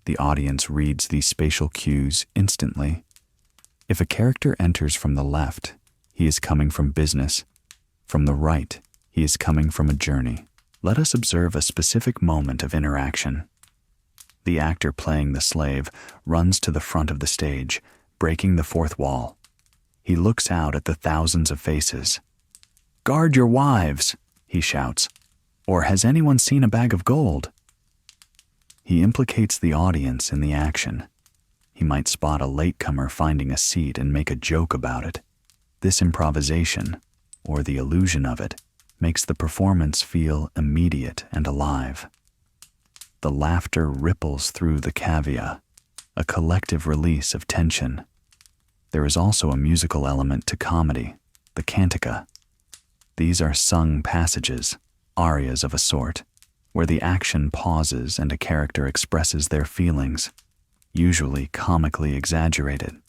The audience reads these spatial cues instantly. If a character enters from the left, he is coming from business. From the right, he is coming from a journey. Let us observe a specific moment of interaction. The actor playing the slave runs to the front of the stage, breaking the fourth wall. He looks out at the thousands of faces. "Guard your wives," he shouts. "Or has anyone seen a bag of gold?" He implicates the audience in the action. He might spot a latecomer finding a seat and make a joke about it. This improvisation, or the illusion of it, makes the performance feel immediate and alive. The laughter ripples through the cavea, a collective release of tension. There is also a musical element to comedy, the cantica. These are sung passages, arias of a sort, where the action pauses and a character expresses their feelings, usually comically exaggerated.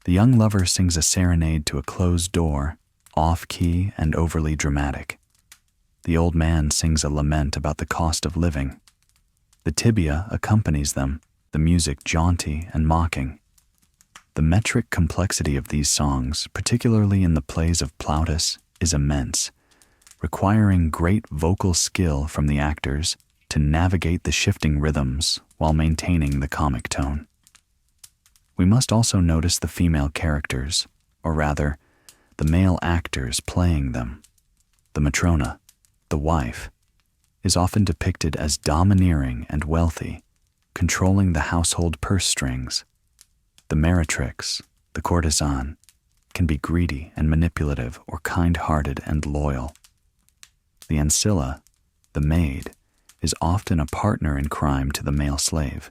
The young lover sings a serenade to a closed door, off-key and overly dramatic. The old man sings a lament about the cost of living. The tibia accompanies them, the music jaunty and mocking. The metric complexity of these songs, particularly in the plays of Plautus, is immense, requiring great vocal skill from the actors to navigate the shifting rhythms while maintaining the comic tone. We must also notice the female characters, or rather, the male actors playing them. The matrona, the wife, is often depicted as domineering and wealthy, controlling the household purse strings. The meretrix, the courtesan, can be greedy and manipulative or kind-hearted and loyal. The ancilla, the maid, is often a partner in crime to the male slave,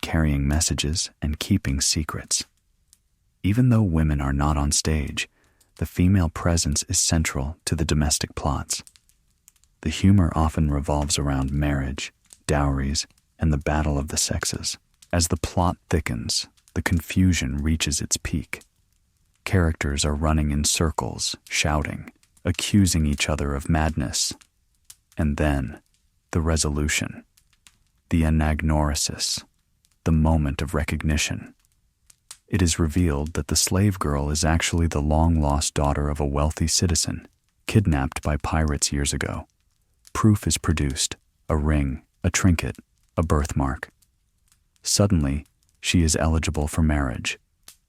carrying messages and keeping secrets. Even though women are not on stage, the female presence is central to the domestic plots. The humor often revolves around marriage, dowries, and the battle of the sexes. As the plot thickens, the confusion reaches its peak. Characters are running in circles, shouting, accusing each other of madness. And then, the resolution, the anagnorisis, the moment of recognition. It is revealed that the slave girl is actually the long-lost daughter of a wealthy citizen, kidnapped by pirates years ago. Proof is produced, a ring, a trinket, a birthmark. Suddenly, she is eligible for marriage.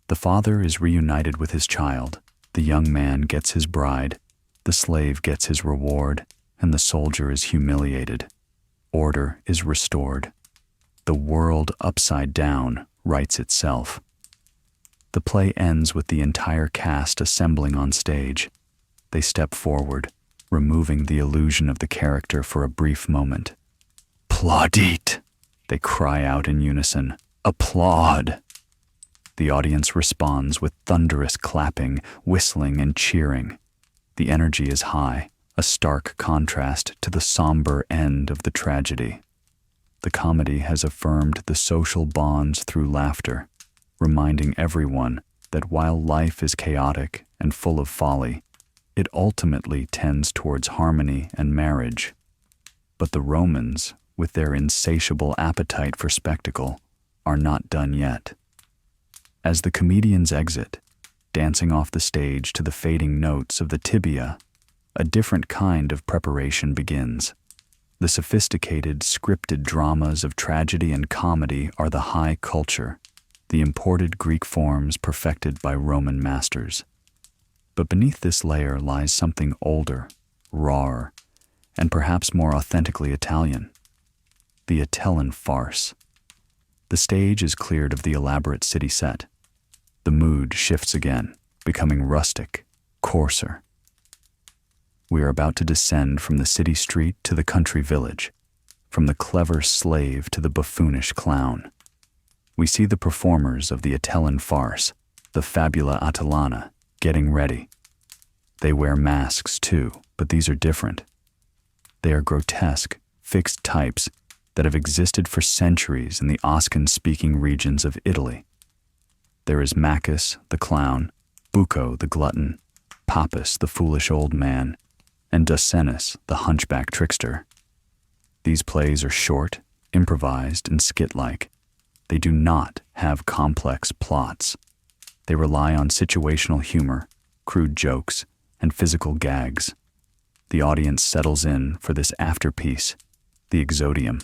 The father is reunited with his child, the young man gets his bride, the slave gets his reward, and the soldier is humiliated. Order is restored. The world upside down rights itself. The play ends with the entire cast assembling on stage. They step forward, removing the illusion of the character for a brief moment. "Plaudite!" they cry out in unison. "Applaud!" The audience responds with thunderous clapping, whistling, and cheering. The energy is high, a stark contrast to the somber end of the tragedy. The comedy has affirmed the social bonds through laughter, reminding everyone that while life is chaotic and full of folly, it ultimately tends towards harmony and marriage. But the Romans, with their insatiable appetite for spectacle, are not done yet. As the comedians exit, dancing off the stage to the fading notes of the tibia, a different kind of preparation begins. The sophisticated, scripted dramas of tragedy and comedy are the high culture, the imported Greek forms perfected by Roman masters. But beneath this layer lies something older, rawer, and perhaps more authentically Italian: the Atellan farce. The stage is cleared of the elaborate city set. The mood shifts again, becoming rustic, coarser. We are about to descend from the city street to the country village, from the clever slave to the buffoonish clown. We see the performers of the Atellan farce, the Fabula Atellana, getting ready. They wear masks too, but these are different. They are grotesque, fixed types that have existed for centuries in the Oscan-speaking regions of Italy. There is Maccus, the clown, Bucco, the glutton, Pappus, the foolish old man, and Docenus, the hunchback trickster. These plays are short, improvised, and skit-like. They do not have complex plots. They rely on situational humor, crude jokes, and physical gags. The audience settles in for this afterpiece, the exodium.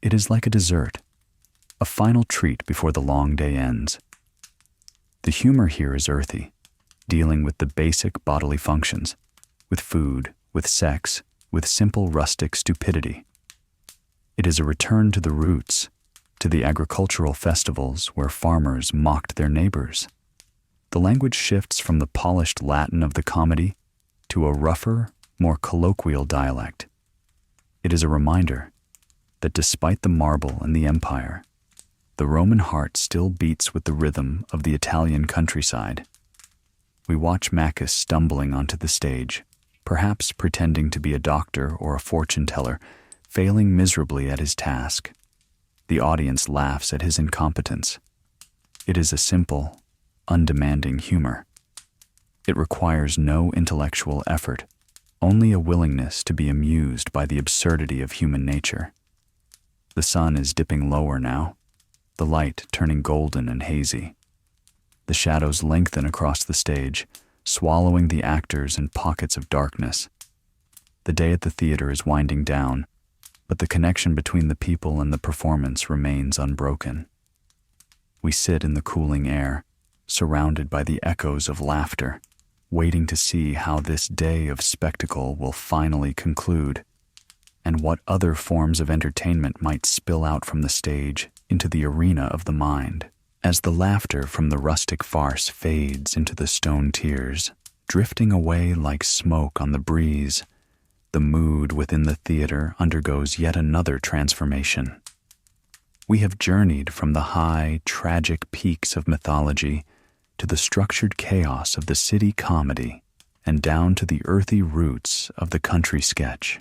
It is like a dessert, a final treat before the long day ends. The humor here is earthy, dealing with the basic bodily functions, with food, with sex, with simple rustic stupidity. It is a return to the roots, to the agricultural festivals where farmers mocked their neighbors. The language shifts from the polished Latin of the comedy to a rougher, more colloquial dialect. It is a reminder that despite the marble and the empire, the Roman heart still beats with the rhythm of the Italian countryside. We watch Maccus stumbling onto the stage, perhaps pretending to be a doctor or a fortune-teller, failing miserably at his task. The audience laughs at his incompetence. It is a simple, undemanding humor. It requires no intellectual effort, only a willingness to be amused by the absurdity of human nature. The sun is dipping lower now, the light turning golden and hazy. The shadows lengthen across the stage, swallowing the actors in pockets of darkness. The day at the theater is winding down, but the connection between the people and the performance remains unbroken. We sit in the cooling air, surrounded by the echoes of laughter, waiting to see how this day of spectacle will finally conclude, and what other forms of entertainment might spill out from the stage into the arena of the mind. As the laughter from the rustic farce fades into the stone tiers, drifting away like smoke on the breeze, the mood within the theater undergoes yet another transformation. We have journeyed from the high, tragic peaks of mythology to the structured chaos of the city comedy and down to the earthy roots of the country sketch.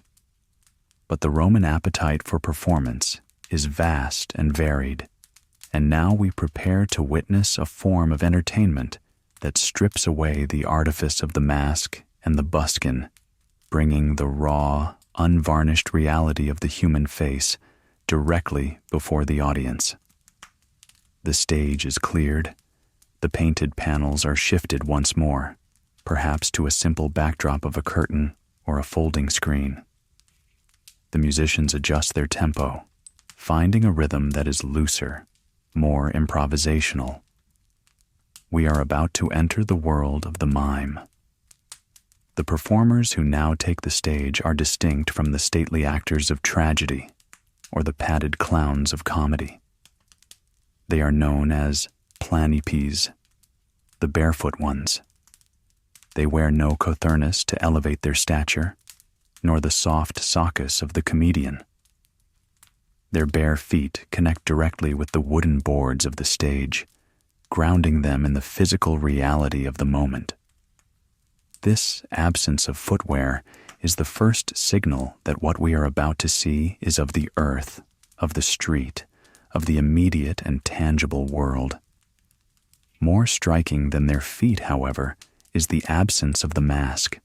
But the Roman appetite for performance is vast and varied, and now we prepare to witness a form of entertainment that strips away the artifice of the mask and the buskin, bringing the raw, unvarnished reality of the human face directly before the audience. The stage is cleared. The painted panels are shifted once more, perhaps to a simple backdrop of a curtain or a folding screen. The musicians adjust their tempo, finding a rhythm that is looser, more improvisational. We are about to enter the world of the mime. The performers who now take the stage are distinct from the stately actors of tragedy or the padded clowns of comedy. They are known as planipes, the barefoot ones. They wear no cothurnus to elevate their stature, nor the soft soccus of the comedian. Their bare feet connect directly with the wooden boards of the stage, grounding them in the physical reality of the moment. This absence of footwear is the first signal that what we are about to see is of the earth, of the street, of the immediate and tangible world. More striking than their feet, however, is the absence of the mask.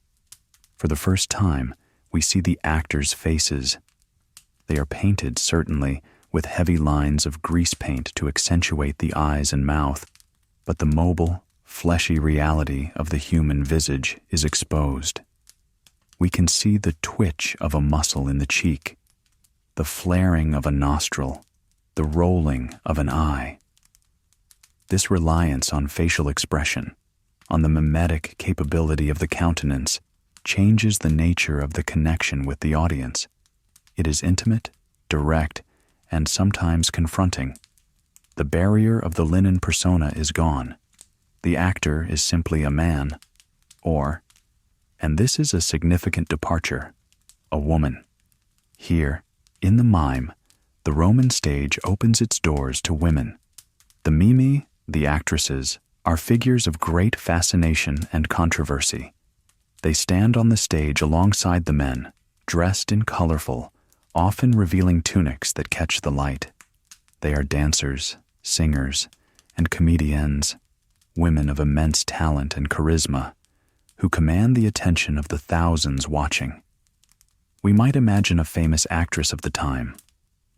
For the first time, we see the actors' faces. They are painted, certainly, with heavy lines of grease paint to accentuate the eyes and mouth, but the mobile, fleshy reality of the human visage is exposed. We can see the twitch of a muscle in the cheek, the flaring of a nostril, the rolling of an eye. This reliance on facial expression, on the mimetic capability of the countenance, changes the nature of the connection with the audience. It is intimate, direct, and sometimes confronting. The barrier of the linen persona is gone. The actor is simply a man, or, and this is a significant departure, a woman. Here, in the mime, the Roman stage opens its doors to women. The mimi, the actresses, are figures of great fascination and controversy. They stand on the stage alongside the men, dressed in colorful, often revealing tunics that catch the light. They are dancers, singers, and comediennes, women of immense talent and charisma, who command the attention of the thousands watching. We might imagine a famous actress of the time,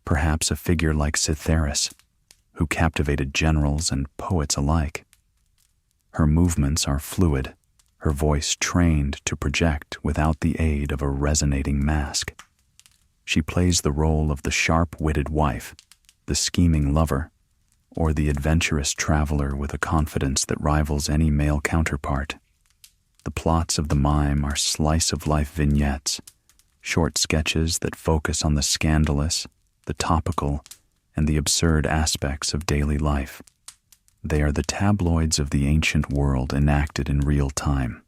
perhaps a figure like Cytheris, who captivated generals and poets alike. Her movements are fluid, her voice trained to project without the aid of a resonating mask. She plays the role of the sharp-witted wife, the scheming lover, or the adventurous traveler with a confidence that rivals any male counterpart. The plots of the mime are slice-of-life vignettes, short sketches that focus on the scandalous, the topical, and the absurd aspects of daily life. They are the tabloids of the ancient world enacted in real time.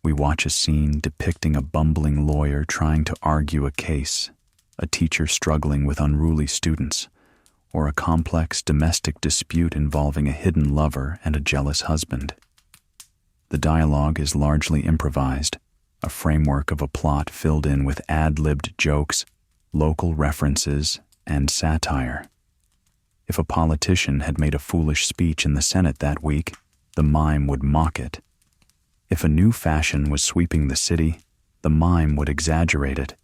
We watch a scene depicting a bumbling lawyer trying to argue a case, a teacher struggling with unruly students, or a complex domestic dispute involving a hidden lover and a jealous husband. The dialogue is largely improvised, a framework of a plot filled in with ad-libbed jokes, local references, and satire. If a politician had made a foolish speech in the Senate that week, the mime would mock it. If a new fashion was sweeping the city, the mime would exaggerate it.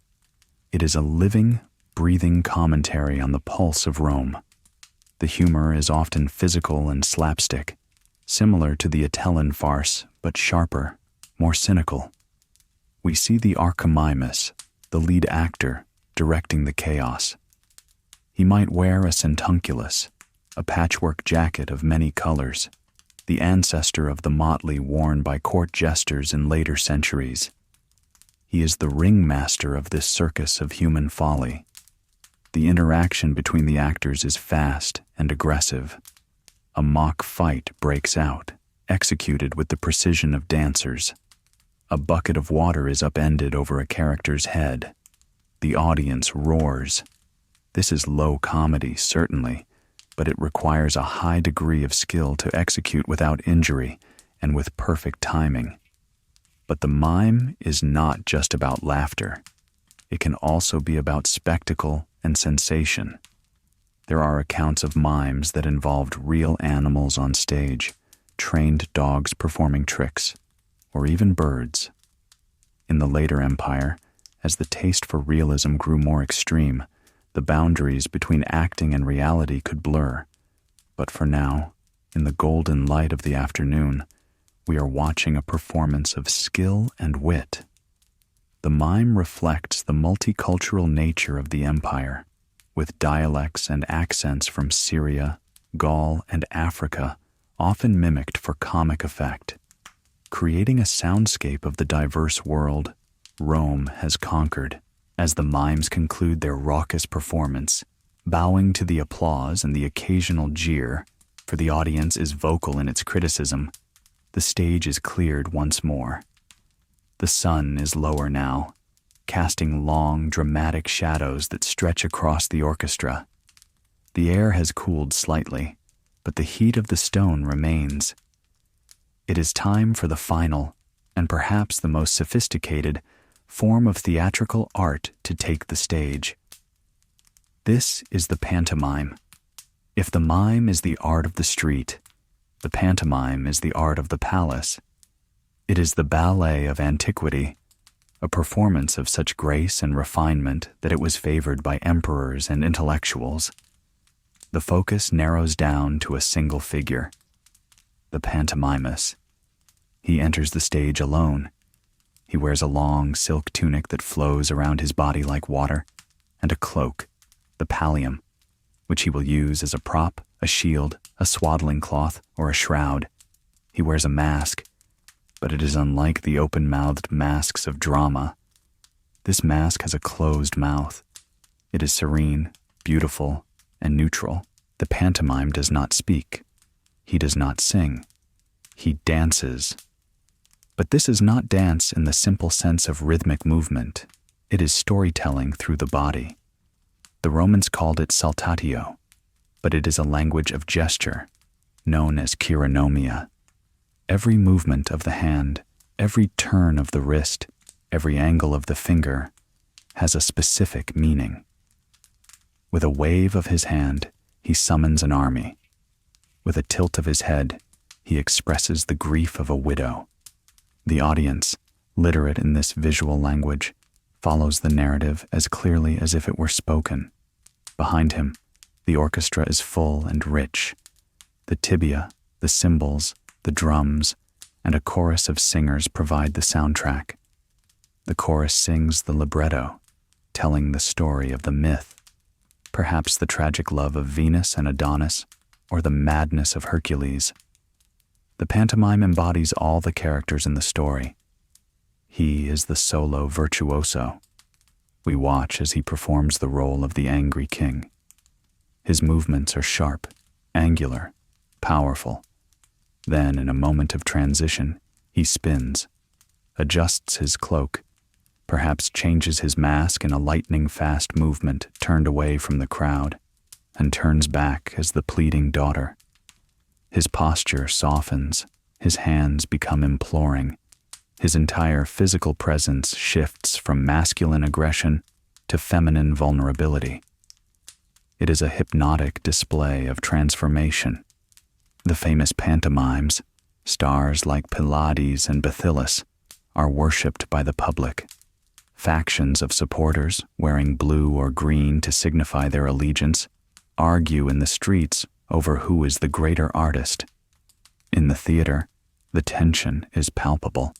It is a living, breathing commentary on the pulse of Rome. The humor is often physical and slapstick, similar to the Atellan farce, but sharper, more cynical. We see the archimimus, the lead actor, directing the chaos. He might wear a centunculus, a patchwork jacket of many colors, the ancestor of the motley worn by court jesters in later centuries. He is the ringmaster of this circus of human folly. The interaction between the actors is fast and aggressive. A mock fight breaks out, executed with the precision of dancers. A bucket of water is upended over a character's head. The audience roars. This is low comedy, certainly, but it requires a high degree of skill to execute without injury and with perfect timing. But the mime is not just about laughter. It can also be about spectacle and sensation. There are accounts of mimes that involved real animals on stage, trained dogs performing tricks, or even birds. In the later empire, as the taste for realism grew more extreme, the boundaries between acting and reality could blur. But for now, in the golden light of the afternoon, we are watching a performance of skill and wit. The mime reflects the multicultural nature of the empire, with dialects and accents from Syria, Gaul, and Africa often mimicked for comic effect. Creating a soundscape of the diverse world, Rome has conquered. As the mimes conclude their raucous performance, bowing to the applause and the occasional jeer, for the audience is vocal in its criticism, the stage is cleared once more. The sun is lower now, casting long, dramatic shadows that stretch across the orchestra. The air has cooled slightly, but the heat of the stone remains. It is time for the final, and perhaps the most sophisticated, form of theatrical art to take the stage. This is the pantomime. If the mime is the art of the street, the pantomime is the art of the palace. It is the ballet of antiquity, a performance of such grace and refinement that it was favored by emperors and intellectuals. The focus narrows down to a single figure, the pantomimist. He enters the stage alone. He wears a long silk tunic that flows around his body like water, and a cloak, the pallium, which he will use as a prop, a shield, a swaddling cloth, or a shroud. He wears a mask, but it is unlike the open-mouthed masks of drama. This mask has a closed mouth. It is serene, beautiful, and neutral. The pantomime does not speak. He does not sing. He dances. But this is not dance in the simple sense of rhythmic movement. It is storytelling through the body. The Romans called it saltatio, but it is a language of gesture, known as chironomia. Every movement of the hand, every turn of the wrist, every angle of the finger has a specific meaning. With a wave of his hand, he summons an army. With a tilt of his head, he expresses the grief of a widow. The audience, literate in this visual language, follows the narrative as clearly as if it were spoken. Behind him, the orchestra is full and rich. The tibia, the cymbals, the drums, and a chorus of singers provide the soundtrack. The chorus sings the libretto, telling the story of the myth, perhaps the tragic love of Venus and Adonis, or the madness of Hercules. The pantomime embodies all the characters in the story. He is the solo virtuoso. We watch as he performs the role of the angry king. His movements are sharp, angular, powerful. Then, in a moment of transition, he spins, adjusts his cloak, perhaps changes his mask in a lightning-fast movement turned away from the crowd, and turns back as the pleading daughter. His posture softens, his hands become imploring. His entire physical presence shifts from masculine aggression to feminine vulnerability. It is a hypnotic display of transformation. The famous pantomimes, stars like Pylades and Bathyllus, are worshipped by the public. Factions of supporters, wearing blue or green to signify their allegiance, argue in the streets over who is the greater artist. In the theater, the tension is palpable.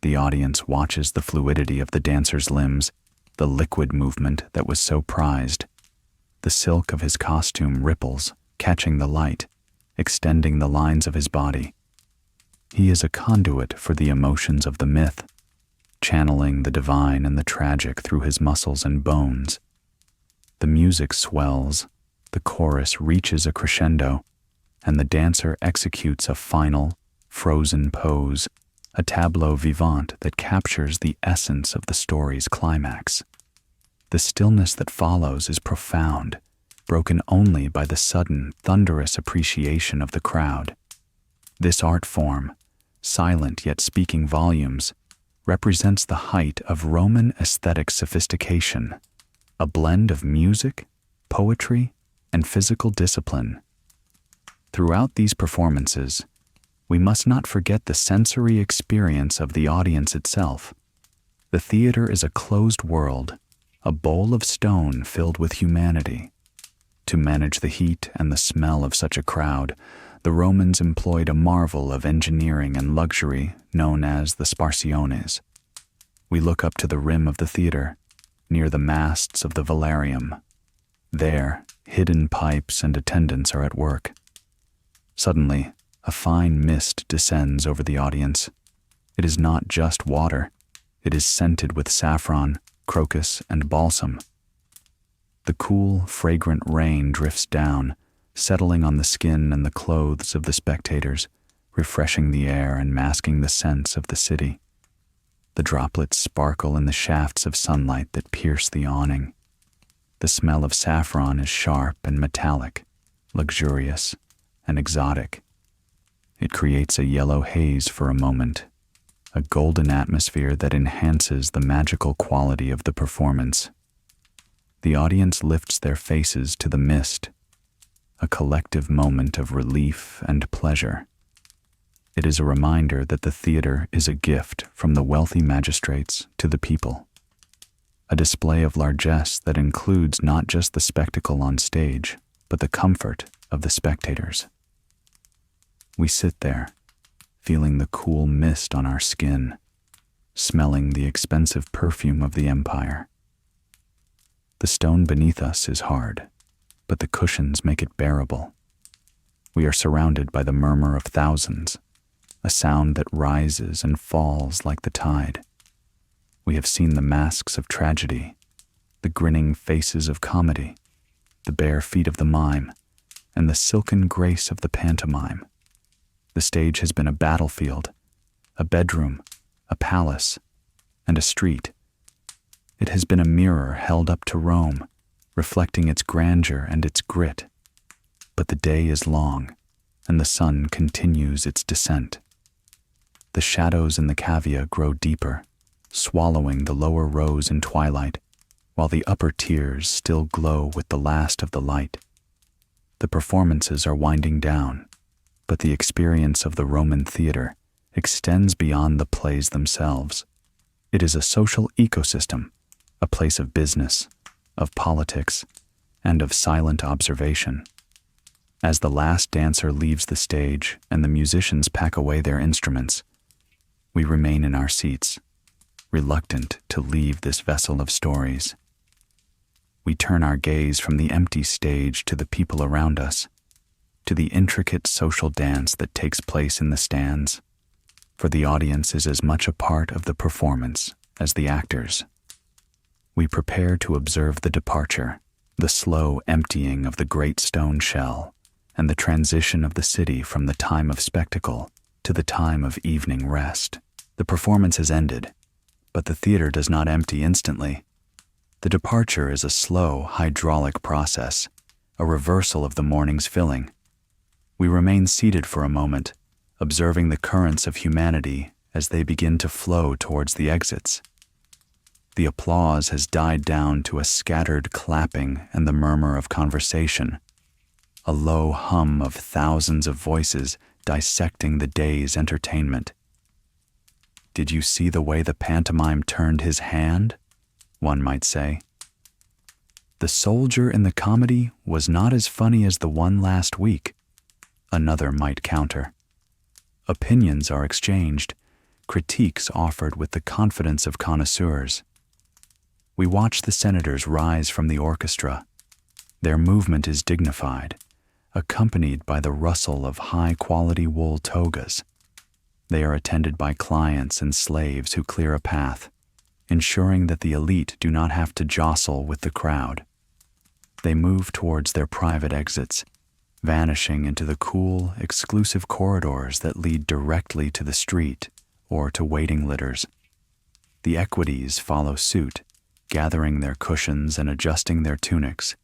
The audience watches the fluidity of the dancer's limbs, the liquid movement that was so prized. The silk of his costume ripples, catching the light, extending the lines of his body. He is a conduit for the emotions of the myth, channeling the divine and the tragic through his muscles and bones. The music swells, the chorus reaches a crescendo, and the dancer executes a final, frozen pose, a tableau vivant that captures the essence of the story's climax. The stillness that follows is profound, broken only by the sudden, thunderous appreciation of the crowd. This art form, silent yet speaking volumes, represents the height of Roman aesthetic sophistication, a blend of music, poetry, and physical discipline. Throughout these performances, we must not forget the sensory experience of the audience itself. The theater is a closed world, a bowl of stone filled with humanity. To manage the heat and the smell of such a crowd, the Romans employed a marvel of engineering and luxury known as the sparsiones. We look up to the rim of the theater, near the masts of the velarium. There, hidden pipes and attendants are at work. Suddenly, a fine mist descends over the audience. It is not just water. It is scented with saffron, crocus, and balsam. The cool, fragrant rain drifts down, settling on the skin and the clothes of the spectators, refreshing the air and masking the scents of the city. The droplets sparkle in the shafts of sunlight that pierce the awning. The smell of saffron is sharp and metallic, luxurious and exotic. It creates a yellow haze for a moment, a golden atmosphere that enhances the magical quality of the performance. The audience lifts their faces to the mist, a collective moment of relief and pleasure. It is a reminder that the theater is a gift from the wealthy magistrates to the people, a display of largesse that includes not just the spectacle on stage, but the comfort of the spectators. We sit there, feeling the cool mist on our skin, smelling the expensive perfume of the empire. The stone beneath us is hard, but the cushions make it bearable. We are surrounded by the murmur of thousands, a sound that rises and falls like the tide. We have seen the masks of tragedy, the grinning faces of comedy, the bare feet of the mime, and the silken grace of the pantomime. The stage has been a battlefield, a bedroom, a palace, and a street. It has been a mirror held up to Rome, reflecting its grandeur and its grit. But the day is long, and the sun continues its descent. The shadows in the cavea grow deeper, swallowing the lower rows in twilight, while the upper tiers still glow with the last of the light. The performances are winding down, but the experience of the Roman theater extends beyond the plays themselves. It is a social ecosystem, a place of business, of politics, and of silent observation. As the last dancer leaves the stage and the musicians pack away their instruments, we remain in our seats, reluctant to leave this vessel of stories. We turn our gaze from the empty stage to the people around us, to the intricate social dance that takes place in the stands, for the audience is as much a part of the performance as the actors. We prepare to observe the departure, the slow emptying of the great stone shell, and the transition of the city from the time of spectacle to the time of evening rest. The performance has ended, but the theater does not empty instantly. The departure is a slow, hydraulic process, a reversal of the morning's filling. We remain seated for a moment, observing the currents of humanity as they begin to flow towards the exits. The applause has died down to a scattered clapping and the murmur of conversation, a low hum of thousands of voices dissecting the day's entertainment. Did you see the way the pantomime turned his hand? One might say. The soldier in the comedy was not as funny as the one last week, another might counter. Opinions are exchanged, critiques offered with the confidence of connoisseurs. We watch the senators rise from the orchestra. Their movement is dignified, accompanied by the rustle of high-quality wool togas. They are attended by clients and slaves who clear a path, ensuring that the elite do not have to jostle with the crowd. They move towards their private exits, vanishing into the cool, exclusive corridors that lead directly to the street or to waiting litters. The equities follow suit, gathering their cushions and adjusting their tunics,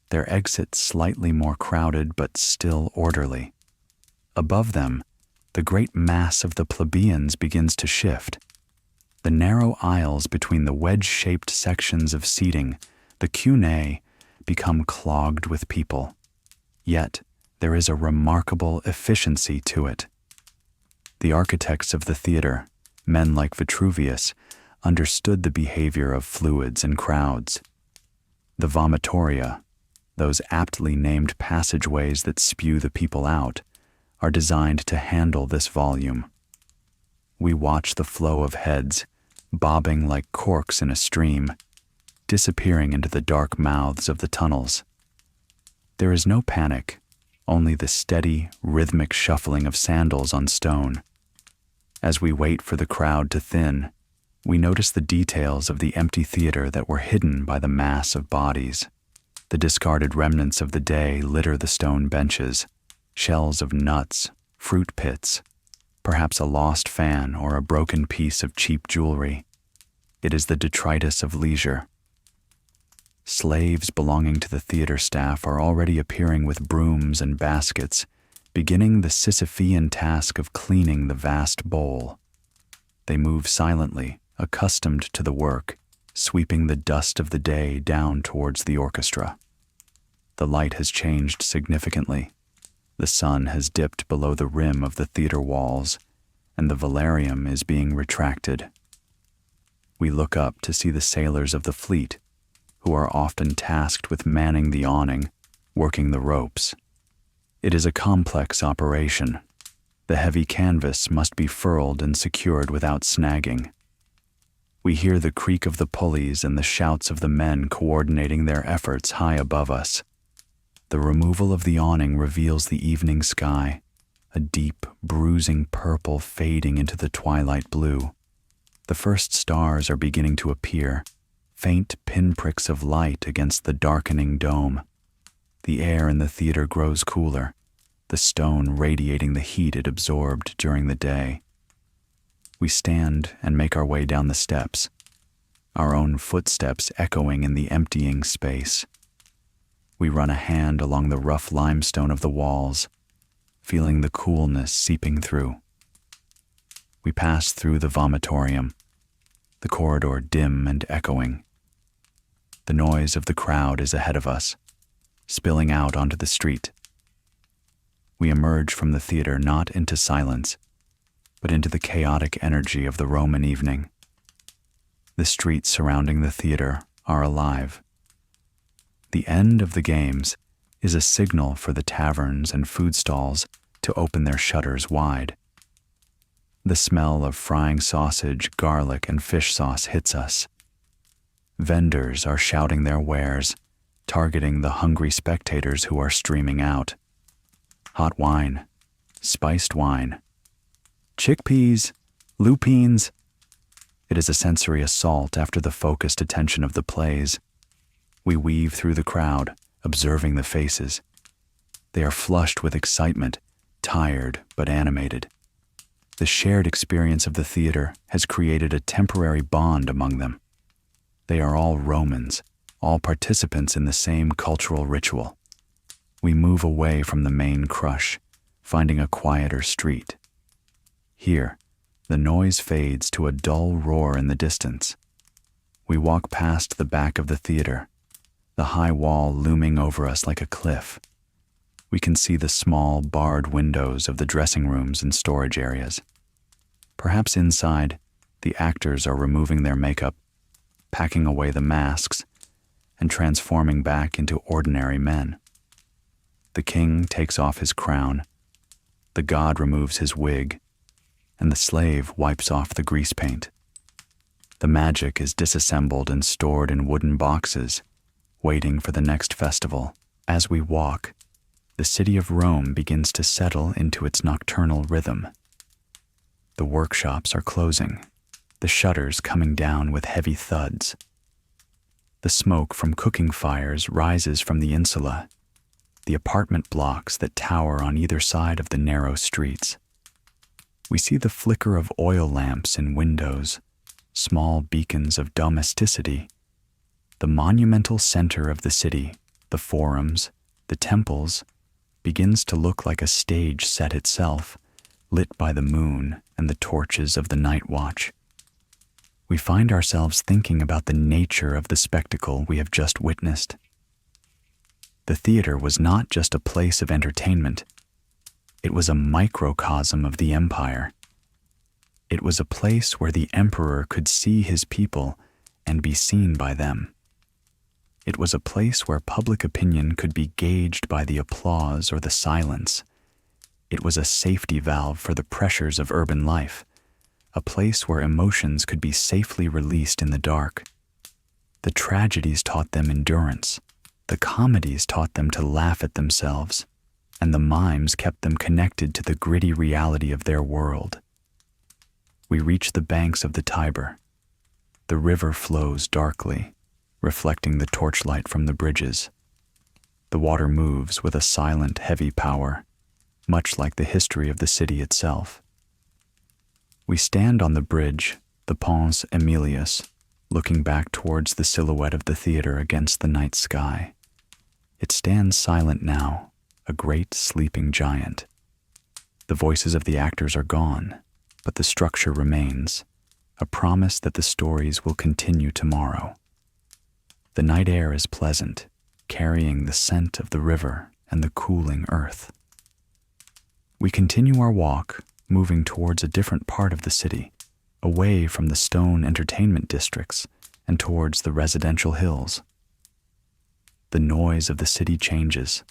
their exits slightly more crowded but still orderly. Above them, the great mass of the plebeians begins to shift. The narrow aisles between the wedge-shaped sections of seating, the cunei, become clogged with people. Yet, there is a remarkable efficiency to it. The architects of the theater, men like Vitruvius, understood the behavior of fluids and crowds. The vomitoria, those aptly named passageways that spew the people out, are designed to handle this volume. We watch the flow of heads, bobbing like corks in a stream, disappearing into the dark mouths of the tunnels. There is no panic, only the steady, rhythmic shuffling of sandals on stone. As we wait for the crowd to thin, we notice the details of the empty theater that were hidden by the mass of bodies. The The discarded remnants of the day litter the stone benches, shells of nuts, fruit pits, perhaps a lost fan or a broken piece of cheap jewelry. It is the detritus of leisure. Slaves belonging to the theater staff are already appearing with brooms and baskets, beginning the Sisyphean task of cleaning the vast bowl. They move silently, accustomed to the work, sweeping the dust of the day down towards the orchestra. The light has changed significantly. The sun has dipped below the rim of the theater walls, and the velarium is being retracted. We look up to see the sailors of the fleet, who are often tasked with manning the awning, working the ropes. It is a complex operation. The heavy canvas must be furled and secured without snagging. We hear the creak of the pulleys and the shouts of the men coordinating their efforts high above us. The removal of the awning reveals the evening sky, a deep, bruising purple fading into the twilight blue. The first stars are beginning to appear, faint pinpricks of light against the darkening dome. The air in the theater grows cooler, the stone radiating the heat it absorbed during the day. We stand and make our way down the steps, our own footsteps echoing in the emptying space. We run a hand along the rough limestone of the walls, feeling the coolness seeping through. We pass through the vomitorium, the corridor dim and echoing. The noise of the crowd is ahead of us, spilling out onto the street. We emerge from the theater not into silence, but into the chaotic energy of the Roman evening. The streets surrounding the theater are alive. The end of the games is a signal for the taverns and food stalls to open their shutters wide. The smell of frying sausage, garlic, and fish sauce hits us. Vendors are shouting their wares, targeting the hungry spectators who are streaming out. Hot wine, spiced wine, chickpeas, lupines. It is a sensory assault after the focused attention of the plays. We weave through the crowd, observing the faces. They are flushed with excitement, tired but animated. The shared experience of the theater has created a temporary bond among them. They are all Romans, all participants in the same cultural ritual. We move away from the main crush, finding a quieter street. Here, the noise fades to a dull roar in the distance. We walk past the back of the theater, the high wall looming over us like a cliff. We can see the small, barred windows of the dressing rooms and storage areas. Perhaps inside, the actors are removing their makeup, packing away the masks, and transforming back into ordinary men. The king takes off his crown, the god removes his wig, and the slave wipes off the grease paint. The magic is disassembled and stored in wooden boxes, waiting for the next festival. As we walk, the city of Rome begins to settle into its nocturnal rhythm. The workshops are closing, the shutters coming down with heavy thuds. The smoke from cooking fires rises from the insula, the apartment blocks that tower on either side of the narrow streets. We see the flicker of oil lamps in windows, small beacons of domesticity. The monumental center of the city, the forums, the temples, begins to look like a stage set itself, lit by the moon and the torches of the night watch. We find ourselves thinking about the nature of the spectacle we have just witnessed. The theater was not just a place of entertainment. It was a microcosm of the empire. It was a place where the emperor could see his people and be seen by them. It was a place where public opinion could be gauged by the applause or the silence. It was a safety valve for the pressures of urban life, a place where emotions could be safely released in the dark. The tragedies taught them endurance, the comedies taught them to laugh at themselves, and the mimes kept them connected to the gritty reality of their world. We reach the banks of the Tiber. The river flows darkly, reflecting the torchlight from the bridges. The water moves with a silent, heavy power, much like the history of the city itself. We stand on the bridge, the Pons Emilius, looking back towards the silhouette of the theater against the night sky. It stands silent now, a great sleeping giant. The voices of the actors are gone, but the structure remains, a promise that the stories will continue tomorrow. The night air is pleasant, carrying the scent of the river and the cooling earth. We continue our walk, moving towards a different part of the city, away from the stone entertainment districts and towards the residential hills. The noise of the city changes.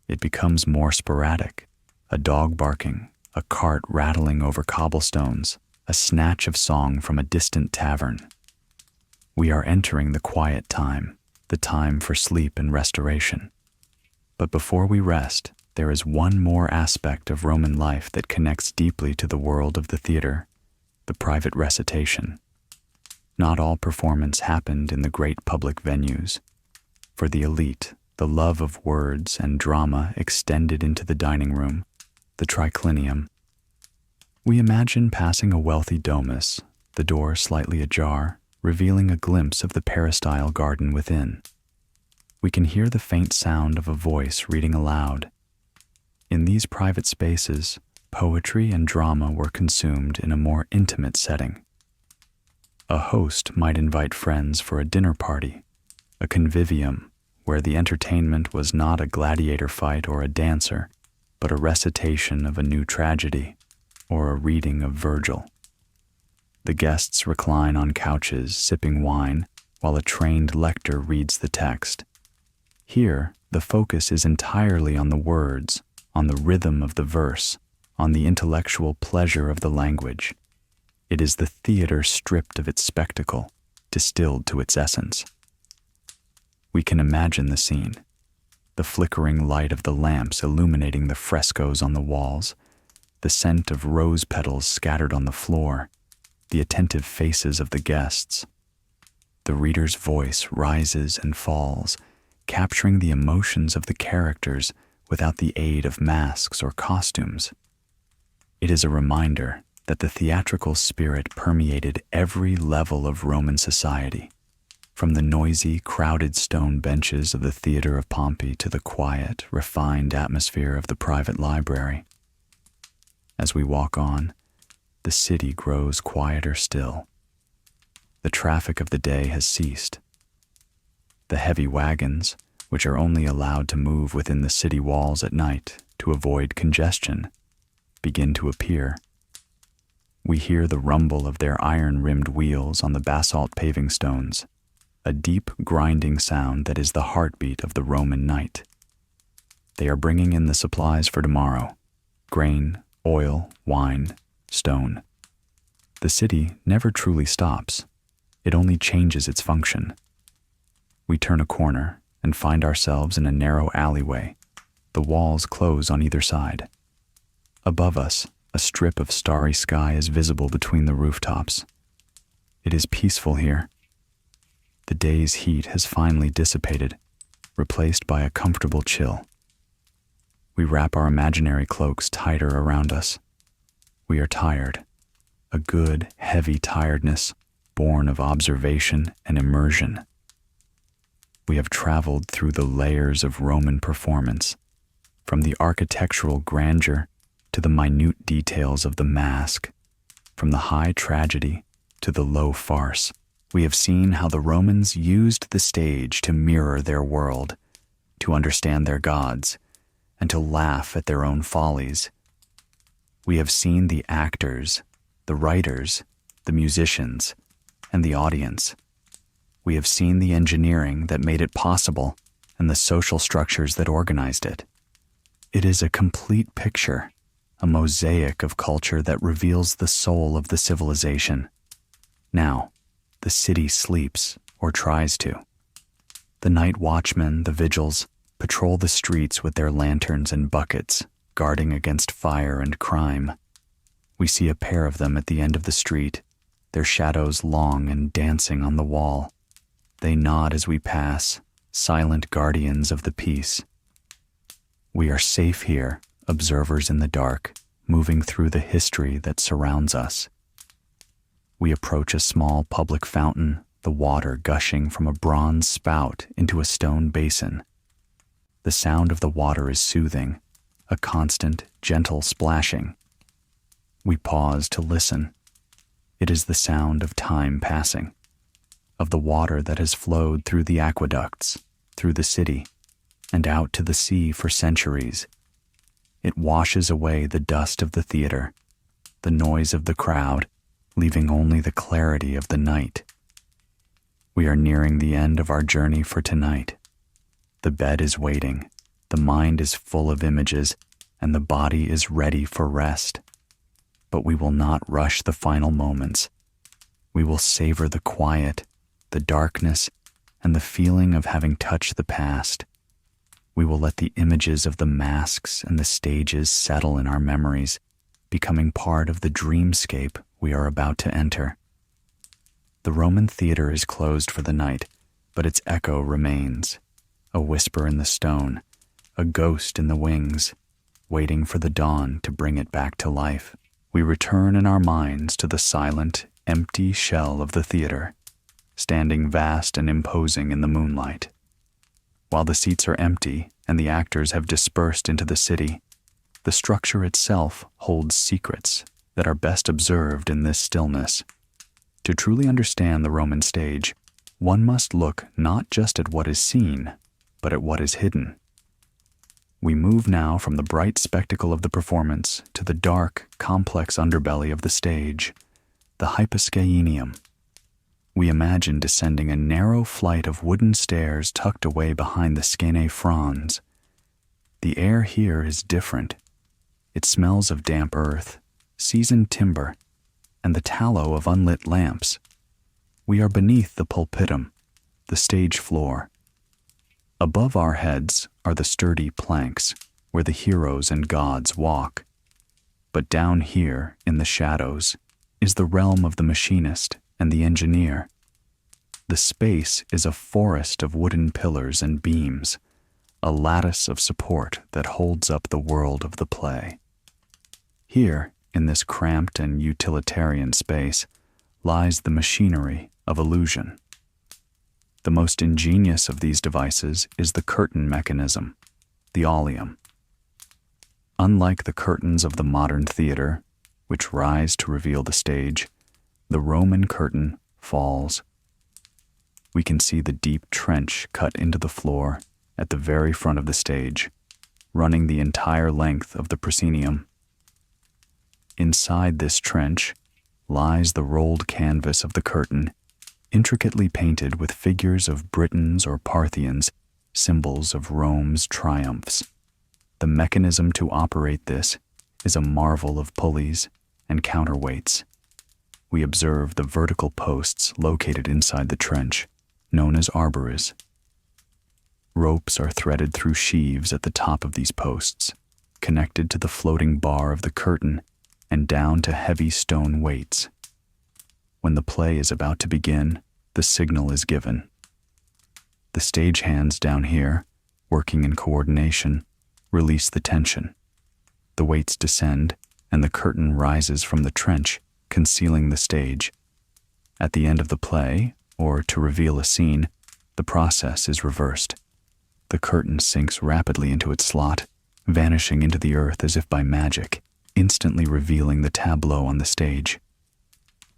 It becomes more sporadic, a dog barking, a cart rattling over cobblestones, a snatch of song from a distant tavern. We are entering the quiet time, the time for sleep and restoration. But before we rest, there is one more aspect of Roman life that connects deeply to the world of the theater, the private recitation. Not all performance happened in the great public venues. For the elite, the love of words and drama extended into the dining room, the triclinium. We imagine passing a wealthy domus, the door slightly ajar, revealing a glimpse of the peristyle garden within. We can hear the faint sound of a voice reading aloud. In these private spaces, poetry and drama were consumed in a more intimate setting. A host might invite friends for a dinner party, a convivium where the entertainment was not a gladiator fight or a dancer, but a recitation of a new tragedy or a reading of Virgil. The guests recline on couches, sipping wine, while a trained lector reads the text. Here, the focus is entirely on the words, on the rhythm of the verse, on the intellectual pleasure of the language. It is the theater stripped of its spectacle, distilled to its essence. We can imagine the scene, the flickering light of the lamps illuminating the frescoes on the walls, the scent of rose petals scattered on the floor, the attentive faces of the guests. The reader's voice rises and falls, capturing the emotions of the characters without the aid of masks or costumes. It is a reminder that the theatrical spirit permeated every level of Roman society, from the noisy, crowded stone benches of the Theater of Pompey to the quiet, refined atmosphere of the private library. As we walk on, the city grows quieter still. The traffic of the day has ceased. The heavy wagons, which are only allowed to move within the city walls at night to avoid congestion, begin to appear. We hear the rumble of their iron-rimmed wheels on the basalt paving stones, a deep grinding sound that is the heartbeat of the Roman night. They are bringing in the supplies for tomorrow: grain, oil, wine, stone. The city never truly stops. It only changes its function. We turn a corner and find ourselves in a narrow alleyway. The walls close on either side. Above us, a strip of starry sky is visible between the rooftops. It is peaceful here. The day's heat has finally dissipated, replaced by a comfortable chill. We wrap our imaginary cloaks tighter around us. We are tired, a good, heavy tiredness born of observation and immersion. We have traveled through the layers of Roman performance, from the architectural grandeur to the minute details of the mask, from the high tragedy to the low farce. We have seen how the Romans used the stage to mirror their world, to understand their gods, and to laugh at their own follies. We have seen the actors, the writers, the musicians, and the audience. We have seen the engineering that made it possible and the social structures that organized it. It is a complete picture, a mosaic of culture that reveals the soul of the civilization. Now, the city sleeps, or tries to. The night watchmen, the vigils, patrol the streets with their lanterns and buckets, guarding against fire and crime. We see a pair of them at the end of the street, their shadows long and dancing on the wall. They nod as we pass, silent guardians of the peace, We are safe here, observers in the dark, moving through the history that surrounds us. We approach a small public fountain, the water gushing from a bronze spout into a stone basin. The sound of the water is soothing, a constant, gentle splashing. We pause to listen. It is the sound of time passing, of the water that has flowed through the aqueducts, through the city, and out to the sea for centuries. It washes away the dust of the theater, the noise of the crowd, leaving only the clarity of the night. We are nearing the end of our journey for tonight. The bed is waiting, the mind is full of images, and the body is ready for rest. But we will not rush the final moments. We will savor the quiet, the darkness, and the feeling of having touched the past. We will let the images of the masks and the stages settle in our memories, becoming part of the dreamscape we are about to enter. The Roman theater is closed for the night, but its echo remains, a whisper in the stone, a ghost in the wings, waiting for the dawn to bring it back to life. We return in our minds to the silent, empty shell of the theater, standing vast and imposing in the moonlight. While the seats are empty and the actors have dispersed into the city, the structure itself holds secrets that are best observed in this stillness. To truly understand the Roman stage, one must look not just at what is seen, but at what is hidden. We move now from the bright spectacle of the performance to the dark, complex underbelly of the stage, the hyposcenium. We imagine descending a narrow flight of wooden stairs tucked away behind the scene fronds. The air here is different. It smells of damp earth, seasoned timber, and the tallow of unlit lamps. We are beneath the pulpitum, the stage floor. Above our heads are the sturdy planks where the heroes and gods walk. But down here, in the shadows, is the realm of the machinist and the engineer. The space is a forest of wooden pillars and beams, a lattice of support that holds up the world of the play. Here, in this cramped and utilitarian space, lies the machinery of illusion. The most ingenious of these devices is the curtain mechanism, the oleum. Unlike the curtains of the modern theater, which rise to reveal the stage, the Roman curtain falls. We can see the deep trench cut into the floor at the very front of the stage, running the entire length of the proscenium. Inside this trench lies the rolled canvas of the curtain, intricately painted with figures of Britons or Parthians, symbols of Rome's triumphs. The mechanism to operate this is a marvel of pulleys and counterweights. We observe the vertical posts located inside the trench, known as arbories. Ropes are threaded through sheaves at the top of these posts, connected to the floating bar of the curtain and down to heavy stone weights. When the play is about to begin, the signal is given. The stagehands down here, working in coordination, release the tension. The weights descend, and the curtain rises from the trench, concealing the stage. At the end of the play, or to reveal a scene, the process is reversed. The curtain sinks rapidly into its slot, vanishing into the earth as if by magic, instantly revealing the tableau on the stage.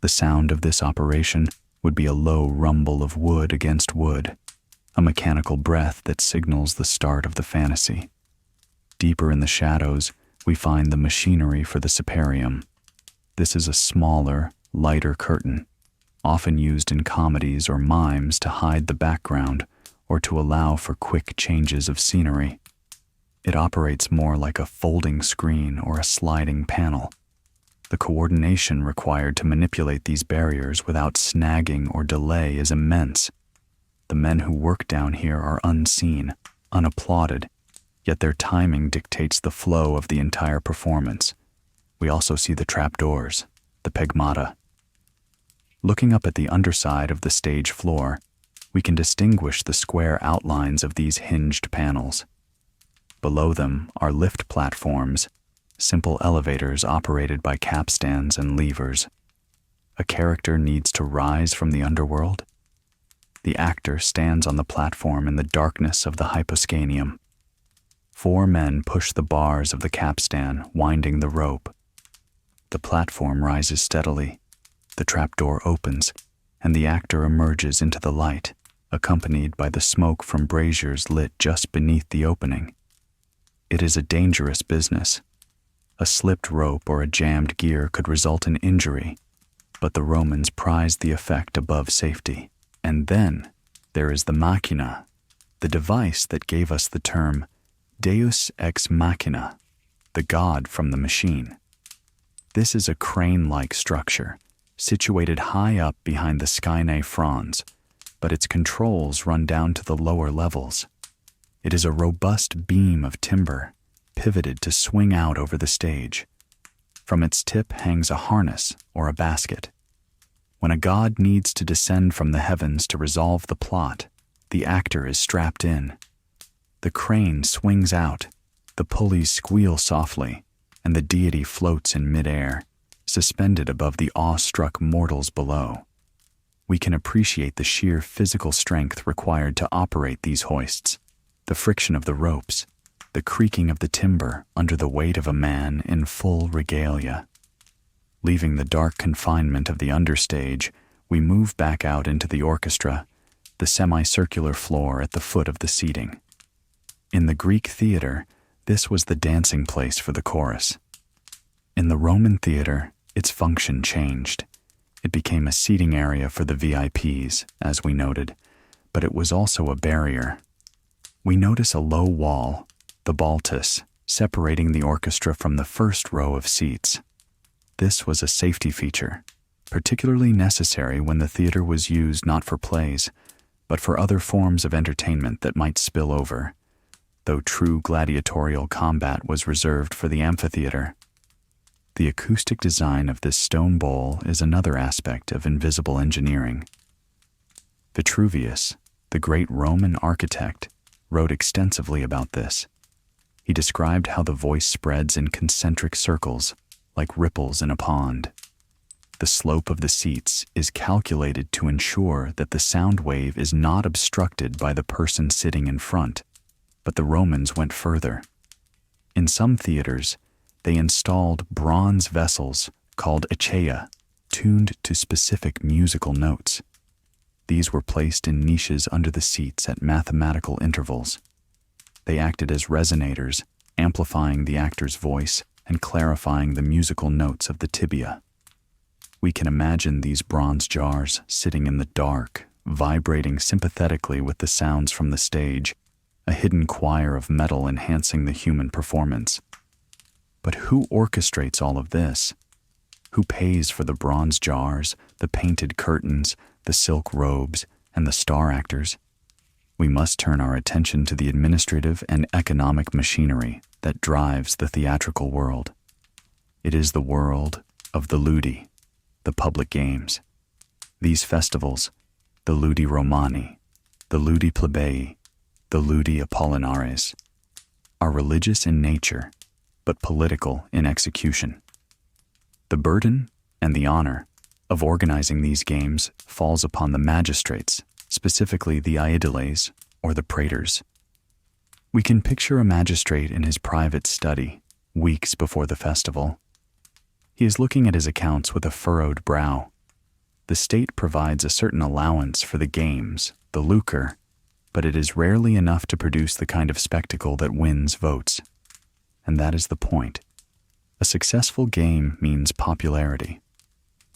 The sound of this operation would be a low rumble of wood against wood, a mechanical breath that signals the start of the fantasy. Deeper in the shadows, we find the machinery for the saparium. This is a smaller, lighter curtain, often used in comedies or mimes to hide the background or to allow for quick changes of scenery. It operates more like a folding screen or a sliding panel. The coordination required to manipulate these barriers without snagging or delay is immense. The men who work down here are unseen, unapplauded, yet their timing dictates the flow of the entire performance. We also see the trapdoors, the pegmata. Looking up at the underside of the stage floor, we can distinguish the square outlines of these hinged panels. Below them are lift platforms, simple elevators operated by capstans and levers. A character needs to rise from the underworld. The actor stands on the platform in the darkness of the hyposcenium. 4 men push the bars of the capstan, winding the rope. The platform rises steadily. The trapdoor opens, and the actor emerges into the light, accompanied by the smoke from braziers lit just beneath the opening. It is a dangerous business. A slipped rope or a jammed gear could result in injury, but the Romans prized the effect above safety. And then there is the machina, the device that gave us the term Deus ex machina, the god from the machine. This is a crane-like structure, situated high up behind the skyne fronds, but its controls run down to the lower levels. It is a robust beam of timber, pivoted to swing out over the stage. From its tip hangs a harness or a basket. When a god needs to descend from the heavens to resolve the plot, the actor is strapped in. The crane swings out, the pulleys squeal softly, and the deity floats in midair, suspended above the awe-struck mortals below. We can appreciate the sheer physical strength required to operate these hoists, the friction of the ropes, the creaking of the timber under the weight of a man in full regalia. Leaving the dark confinement of the understage, we move back out into the orchestra, the semicircular floor at the foot of the seating. In the Greek theater, this was the dancing place for the chorus. In the Roman theater, its function changed. It became a seating area for the VIPs, as we noted, but it was also a barrier. We notice a low wall, the baltus, separating the orchestra from the first row of seats. This was a safety feature, particularly necessary when the theater was used not for plays, but for other forms of entertainment that might spill over, though true gladiatorial combat was reserved for the amphitheater. The acoustic design of this stone bowl is another aspect of invisible engineering. Vitruvius, the great Roman architect, wrote extensively about this. He described how the voice spreads in concentric circles, like ripples in a pond. The slope of the seats is calculated to ensure that the sound wave is not obstructed by the person sitting in front, but the Romans went further. In some theaters, they installed bronze vessels called achaea, tuned to specific musical notes. These were placed in niches under the seats at mathematical intervals. They acted as resonators, amplifying the actor's voice and clarifying the musical notes of the tibia. We can imagine these bronze jars sitting in the dark, vibrating sympathetically with the sounds from the stage, a hidden choir of metal enhancing the human performance. But who orchestrates all of this? Who pays for the bronze jars, the painted curtains, the silk robes, and the star actors? We must turn our attention to the administrative and economic machinery that drives the theatrical world. It is the world of the ludi, the public games. These festivals, the ludi Romani, the ludi plebei, the ludi Apollinares, are religious in nature, but political in execution. The burden and the honor of organizing these games falls upon the magistrates, specifically the aediles or the praetors. We can picture a magistrate in his private study, weeks before the festival. He is looking at his accounts with a furrowed brow. The state provides a certain allowance for the games, the lucre, but it is rarely enough to produce the kind of spectacle that wins votes. And that is the point. A successful game means popularity.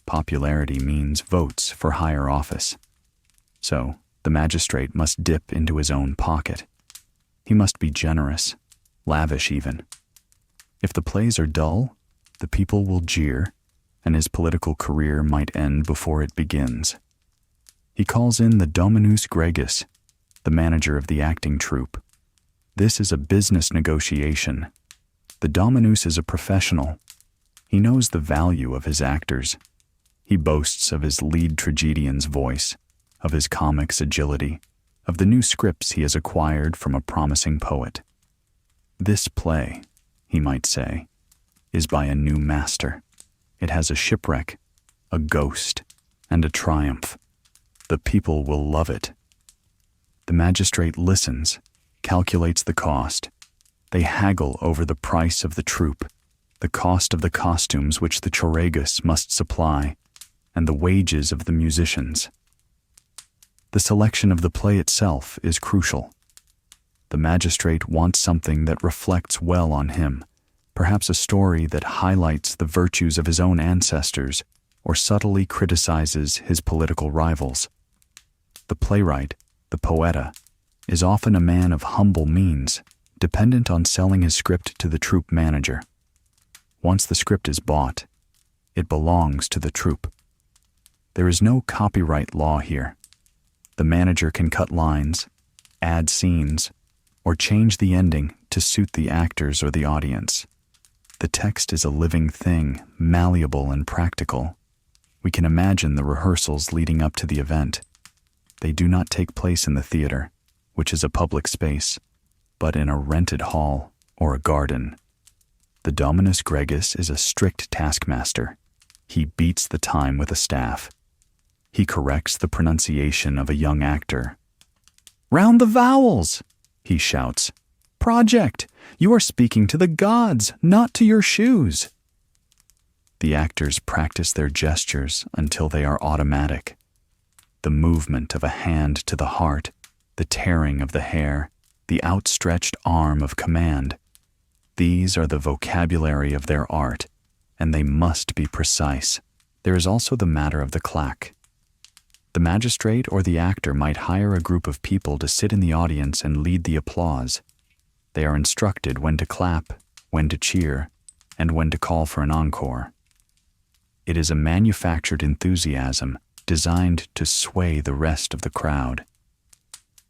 Popularity means votes for higher office. So, the magistrate must dip into his own pocket. He must be generous, lavish even. If the plays are dull, the people will jeer, and his political career might end before it begins. He calls in the Dominus Gregis, the manager of the acting troupe. This is a business negotiation. The Dominus is a professional. He knows the value of his actors. He boasts of his lead tragedian's voice, of his comic's agility, of the new scripts he has acquired from a promising poet. This play, he might say, is by a new master. It has a shipwreck, a ghost, and a triumph. The people will love it. The magistrate listens, calculates the cost. They haggle over the price of the troupe, the cost of the costumes which the choragus must supply, and the wages of the musicians. The selection of the play itself is crucial. The magistrate wants something that reflects well on him, perhaps a story that highlights the virtues of his own ancestors or subtly criticizes his political rivals. The playwright, the poeta, is often a man of humble means, dependent on selling his script to the troupe manager. Once the script is bought, it belongs to the troupe. There is no copyright law here. The manager can cut lines, add scenes, or change the ending to suit the actors or the audience. The text is a living thing, malleable and practical. We can imagine the rehearsals leading up to the event. They do not take place in the theater, which is a public space, but in a rented hall or a garden. The Dominus Gregis is a strict taskmaster. He beats the time with a staff. He corrects the pronunciation of a young actor. "Round the vowels!" he shouts. "Project! You are speaking to the gods, not to your shoes!" The actors practice their gestures until they are automatic. The movement of a hand to the heart, the tearing of the hair, the outstretched arm of command. These are the vocabulary of their art, and they must be precise. There is also the matter of the claque. The magistrate or the actor might hire a group of people to sit in the audience and lead the applause. They are instructed when to clap, when to cheer, and when to call for an encore. It is a manufactured enthusiasm designed to sway the rest of the crowd.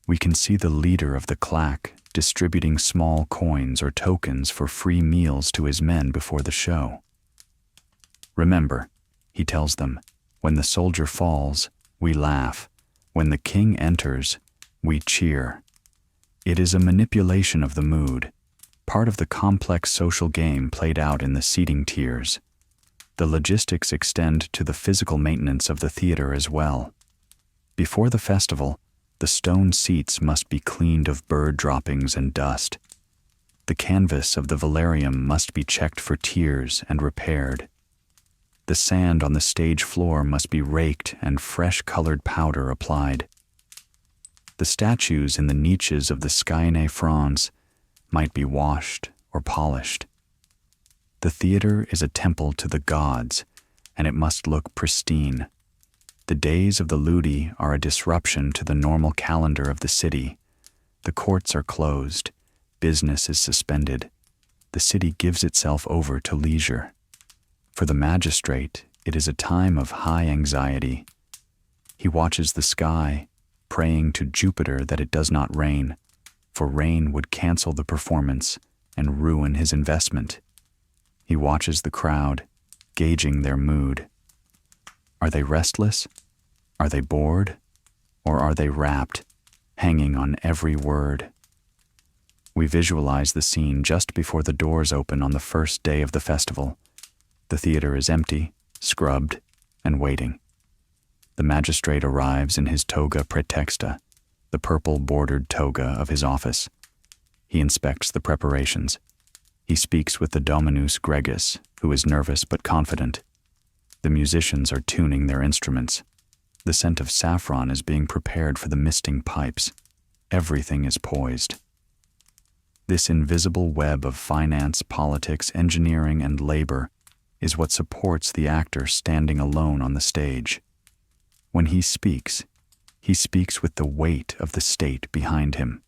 We can see the leader of the claque distributing small coins or tokens for free meals to his men before the show. "Remember," he tells them, "when the soldier falls, we laugh. When the king enters, we cheer." It is a manipulation of the mood, part of the complex social game played out in the seating tiers. The logistics extend to the physical maintenance of the theater as well. Before the festival, the stone seats must be cleaned of bird droppings and dust. The canvas of the velarium must be checked for tears and repaired. The sand on the stage floor must be raked and fresh-colored powder applied. The statues in the niches of the Skyne fronds might be washed or polished. The theater is a temple to the gods, and it must look pristine. The days of the ludi are a disruption to the normal calendar of the city. The courts are closed. Business is suspended. The city gives itself over to leisure. For the magistrate, it is a time of high anxiety. He watches the sky, praying to Jupiter that it does not rain, for rain would cancel the performance and ruin his investment. He watches the crowd, gauging their mood. Are they restless? Are they bored? Or are they rapt, hanging on every word? We visualize the scene just before the doors open on the first day of the festival. The theater is empty, scrubbed, and waiting. The magistrate arrives in his toga praetexta, the purple-bordered toga of his office. He inspects the preparations. He speaks with the Dominus Gregis, who is nervous but confident. The musicians are tuning their instruments. The scent of saffron is being prepared for the misting pipes. Everything is poised. This invisible web of finance, politics, engineering, and labor is what supports the actor standing alone on the stage. When he speaks with the weight of the state behind him,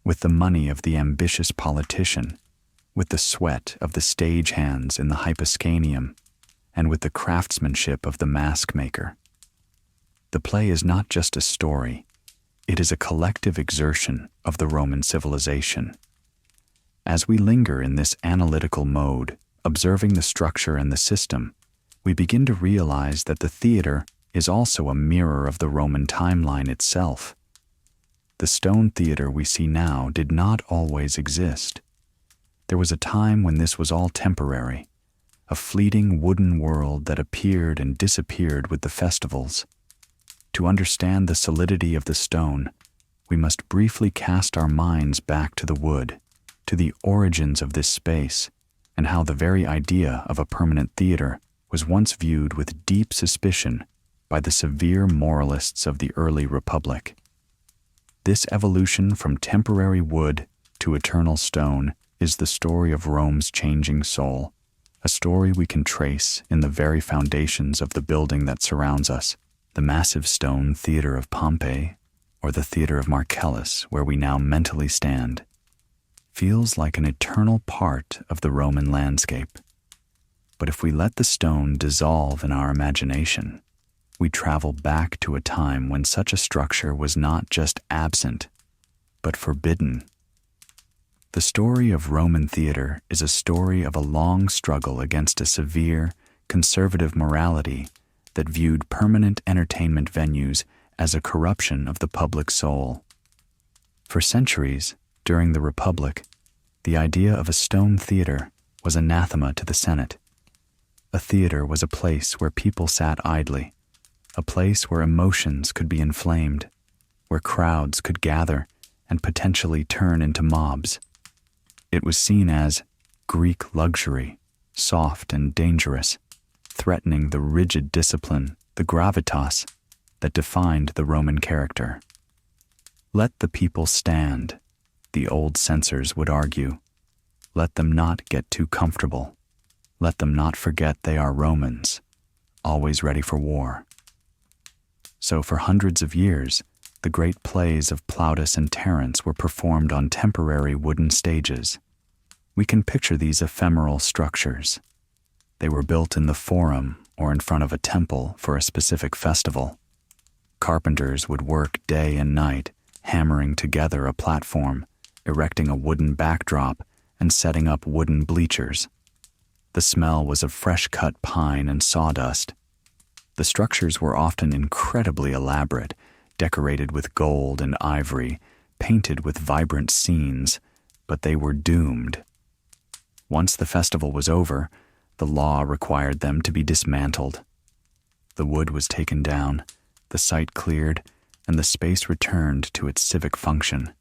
with the money of the ambitious politician, with the sweat of the stage hands in the hyposcanium, and with the craftsmanship of the mask maker. The play is not just a story, it is a collective exertion of the Roman civilization. As we linger in this analytical mode, observing the structure and the system, we begin to realize that the theater is also a mirror of the Roman timeline itself. The stone theater we see now did not always exist. There was a time when this was all temporary, a fleeting wooden world that appeared and disappeared with the festivals. To understand the solidity of the stone, we must briefly cast our minds back to the wood, to the origins of this space, and how the very idea of a permanent theater was once viewed with deep suspicion by the severe moralists of the early Republic. This evolution from temporary wood to eternal stone is the story of Rome's changing soul, a story we can trace in the very foundations of the building that surrounds us, the massive stone theater of Pompeii, or the theater of Marcellus, where we now mentally stand, feels like an eternal part of the Roman landscape. But if we let the stone dissolve in our imagination, we travel back to a time when such a structure was not just absent, but forbidden. The story of Roman theater is a story of a long struggle against a severe, conservative morality that viewed permanent entertainment venues as a corruption of the public soul. For centuries, during the Republic, the idea of a stone theater was anathema to the Senate. A theater was a place where people sat idly, a place where emotions could be inflamed, where crowds could gather and potentially turn into mobs. It was seen as Greek luxury, soft and dangerous, threatening the rigid discipline, the gravitas, that defined the Roman character. Let the people stand, the old censors would argue. Let them not get too comfortable. Let them not forget they are Romans, always ready for war. So for hundreds of years, the great plays of Plautus and Terence were performed on temporary wooden stages. We can picture these ephemeral structures. They were built in the forum or in front of a temple for a specific festival. Carpenters would work day and night, hammering together a platform, erecting a wooden backdrop, and setting up wooden bleachers. The smell was of fresh-cut pine and sawdust. The structures were often incredibly elaborate, decorated with gold and ivory, painted with vibrant scenes, but they were doomed. Once the festival was over, the law required them to be dismantled. The wood was taken down, the site cleared, and the space returned to its civic function.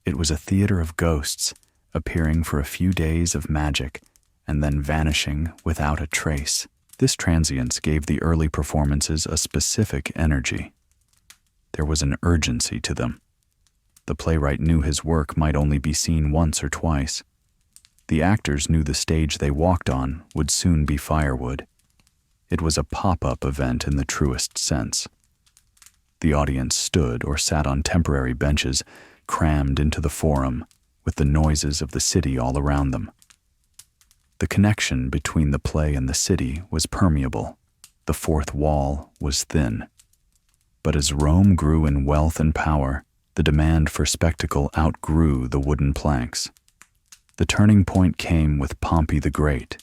It was a theater of ghosts, appearing for a few days of magic, and then vanishing without a trace. This transience gave the early performances a specific energy. There was an urgency to them. The playwright knew his work might only be seen once or twice. The actors knew the stage they walked on would soon be firewood. It was a pop-up event in the truest sense. The audience stood or sat on temporary benches, crammed into the forum, with the noises of the city all around them. The connection between the play and the city was permeable. The fourth wall was thin. But as Rome grew in wealth and power, the demand for spectacle outgrew the wooden planks. The turning point came with Pompey the Great.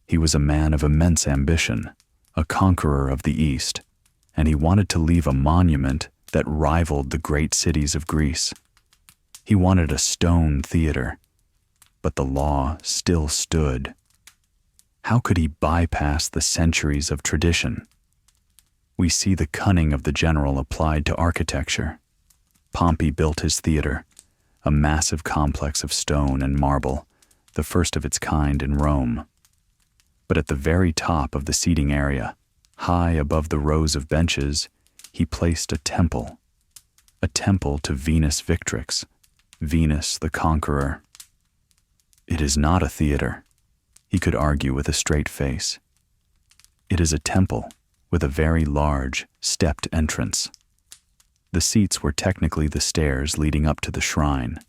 He was a man of immense ambition, a conqueror of the East, and he wanted to leave a monument that rivaled the great cities of Greece. He wanted a stone theater, but the law still stood. How could he bypass the centuries of tradition? We see the cunning of the general applied to architecture. Pompey built his theater, a massive complex of stone and marble, the first of its kind in Rome. But at the very top of the seating area, high above the rows of benches, he placed a temple to Venus Victrix, Venus the Conqueror. It is not a theater, he could argue with a straight face. It is a temple with a very large, stepped entrance. The seats were technically the stairs leading up to the shrine.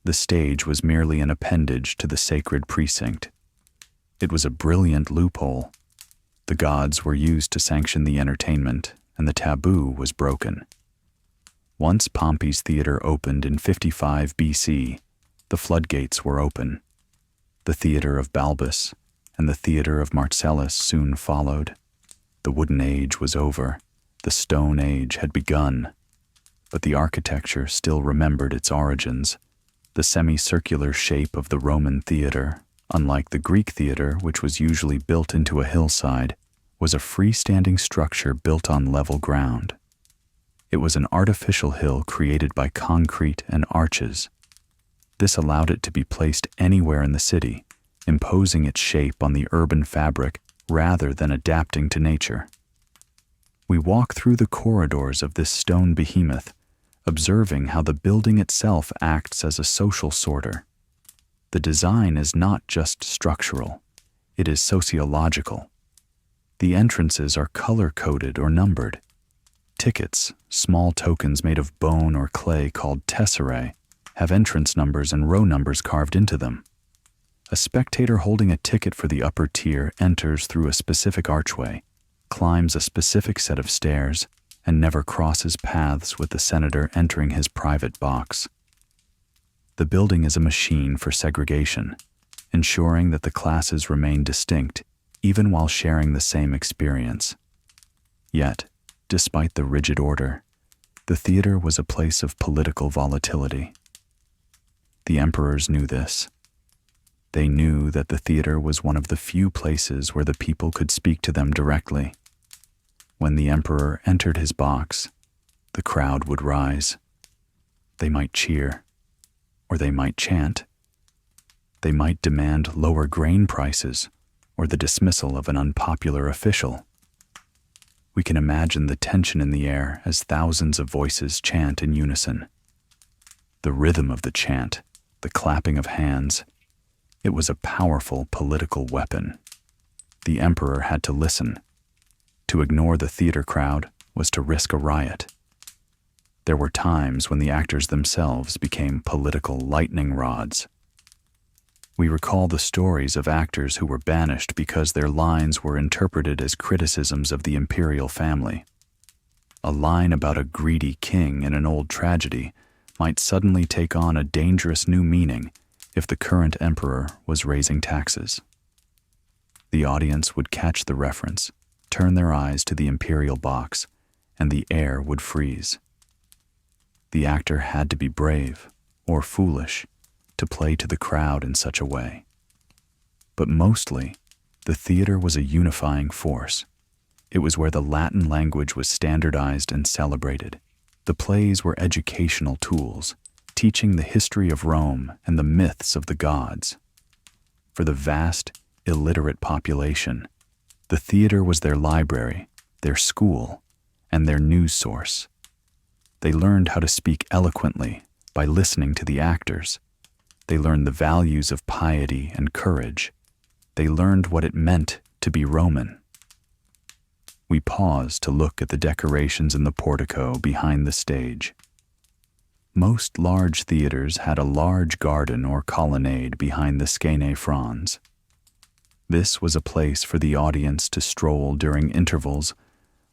The stage was merely an appendage to the sacred precinct. It was a brilliant loophole. The gods were used to sanction the entertainment, and the taboo was broken. Once Pompey's theater opened in 55 BC, the floodgates were open. The theater of Balbus and the theater of Marcellus soon followed. The wooden age was over. The stone age had begun. But the architecture still remembered its origins. The semicircular shape of the Roman theater, unlike the Greek theater, which was usually built into a hillside, was a freestanding structure built on level ground. It was an artificial hill created by concrete and arches. This allowed it to be placed anywhere in the city, imposing its shape on the urban fabric rather than adapting to nature. We walk through the corridors of this stone behemoth, observing how the building itself acts as a social sorter. The design is not just structural, it is sociological. The entrances are color-coded or numbered. Tickets, small tokens made of bone or clay called tesserae, have entrance numbers and row numbers carved into them. A spectator holding a ticket for the upper tier enters through a specific archway, climbs a specific set of stairs, and never crosses paths with the senator entering his private box. The building is a machine for segregation, ensuring that the classes remain distinct even while sharing the same experience. Yet, despite the rigid order, the theater was a place of political volatility. The emperors knew this. They knew that the theater was one of the few places where the people could speak to them directly. When the emperor entered his box, the crowd would rise. They might cheer, or they might chant. They might demand lower grain prices or the dismissal of an unpopular official. We can imagine the tension in the air as thousands of voices chant in unison. The rhythm of the chant, the clapping of hands, it was a powerful political weapon. The emperor had to listen. To ignore the theater crowd was to risk a riot. There were times when the actors themselves became political lightning rods. We recall the stories of actors who were banished because their lines were interpreted as criticisms of the imperial family. A line about a greedy king in an old tragedy might suddenly take on a dangerous new meaning if the current emperor was raising taxes. The audience would catch the reference, turn their eyes to the imperial box, and the air would freeze. The actor had to be brave or foolish to play to the crowd in such a way. But mostly, the theater was a unifying force. It was where the Latin language was standardized and celebrated. The plays were educational tools, teaching the history of Rome and the myths of the gods. For the vast, illiterate population, the theater was their library, their school, and their news source. They learned how to speak eloquently by listening to the actors. They learned the values of piety and courage. They learned what it meant to be Roman. We pause to look at the decorations in the portico behind the stage. Most large theaters had a large garden or colonnade behind the scene fronds. This was a place for the audience to stroll during intervals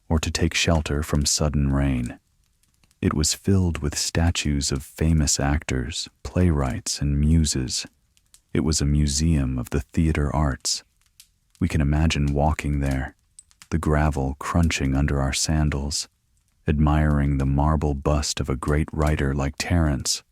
or to take shelter from sudden rain. It was filled with statues of famous actors, playwrights, and muses. It was a museum of the theater arts. We can imagine walking there, the gravel crunching under our sandals, admiring the marble bust of a great writer like Terence.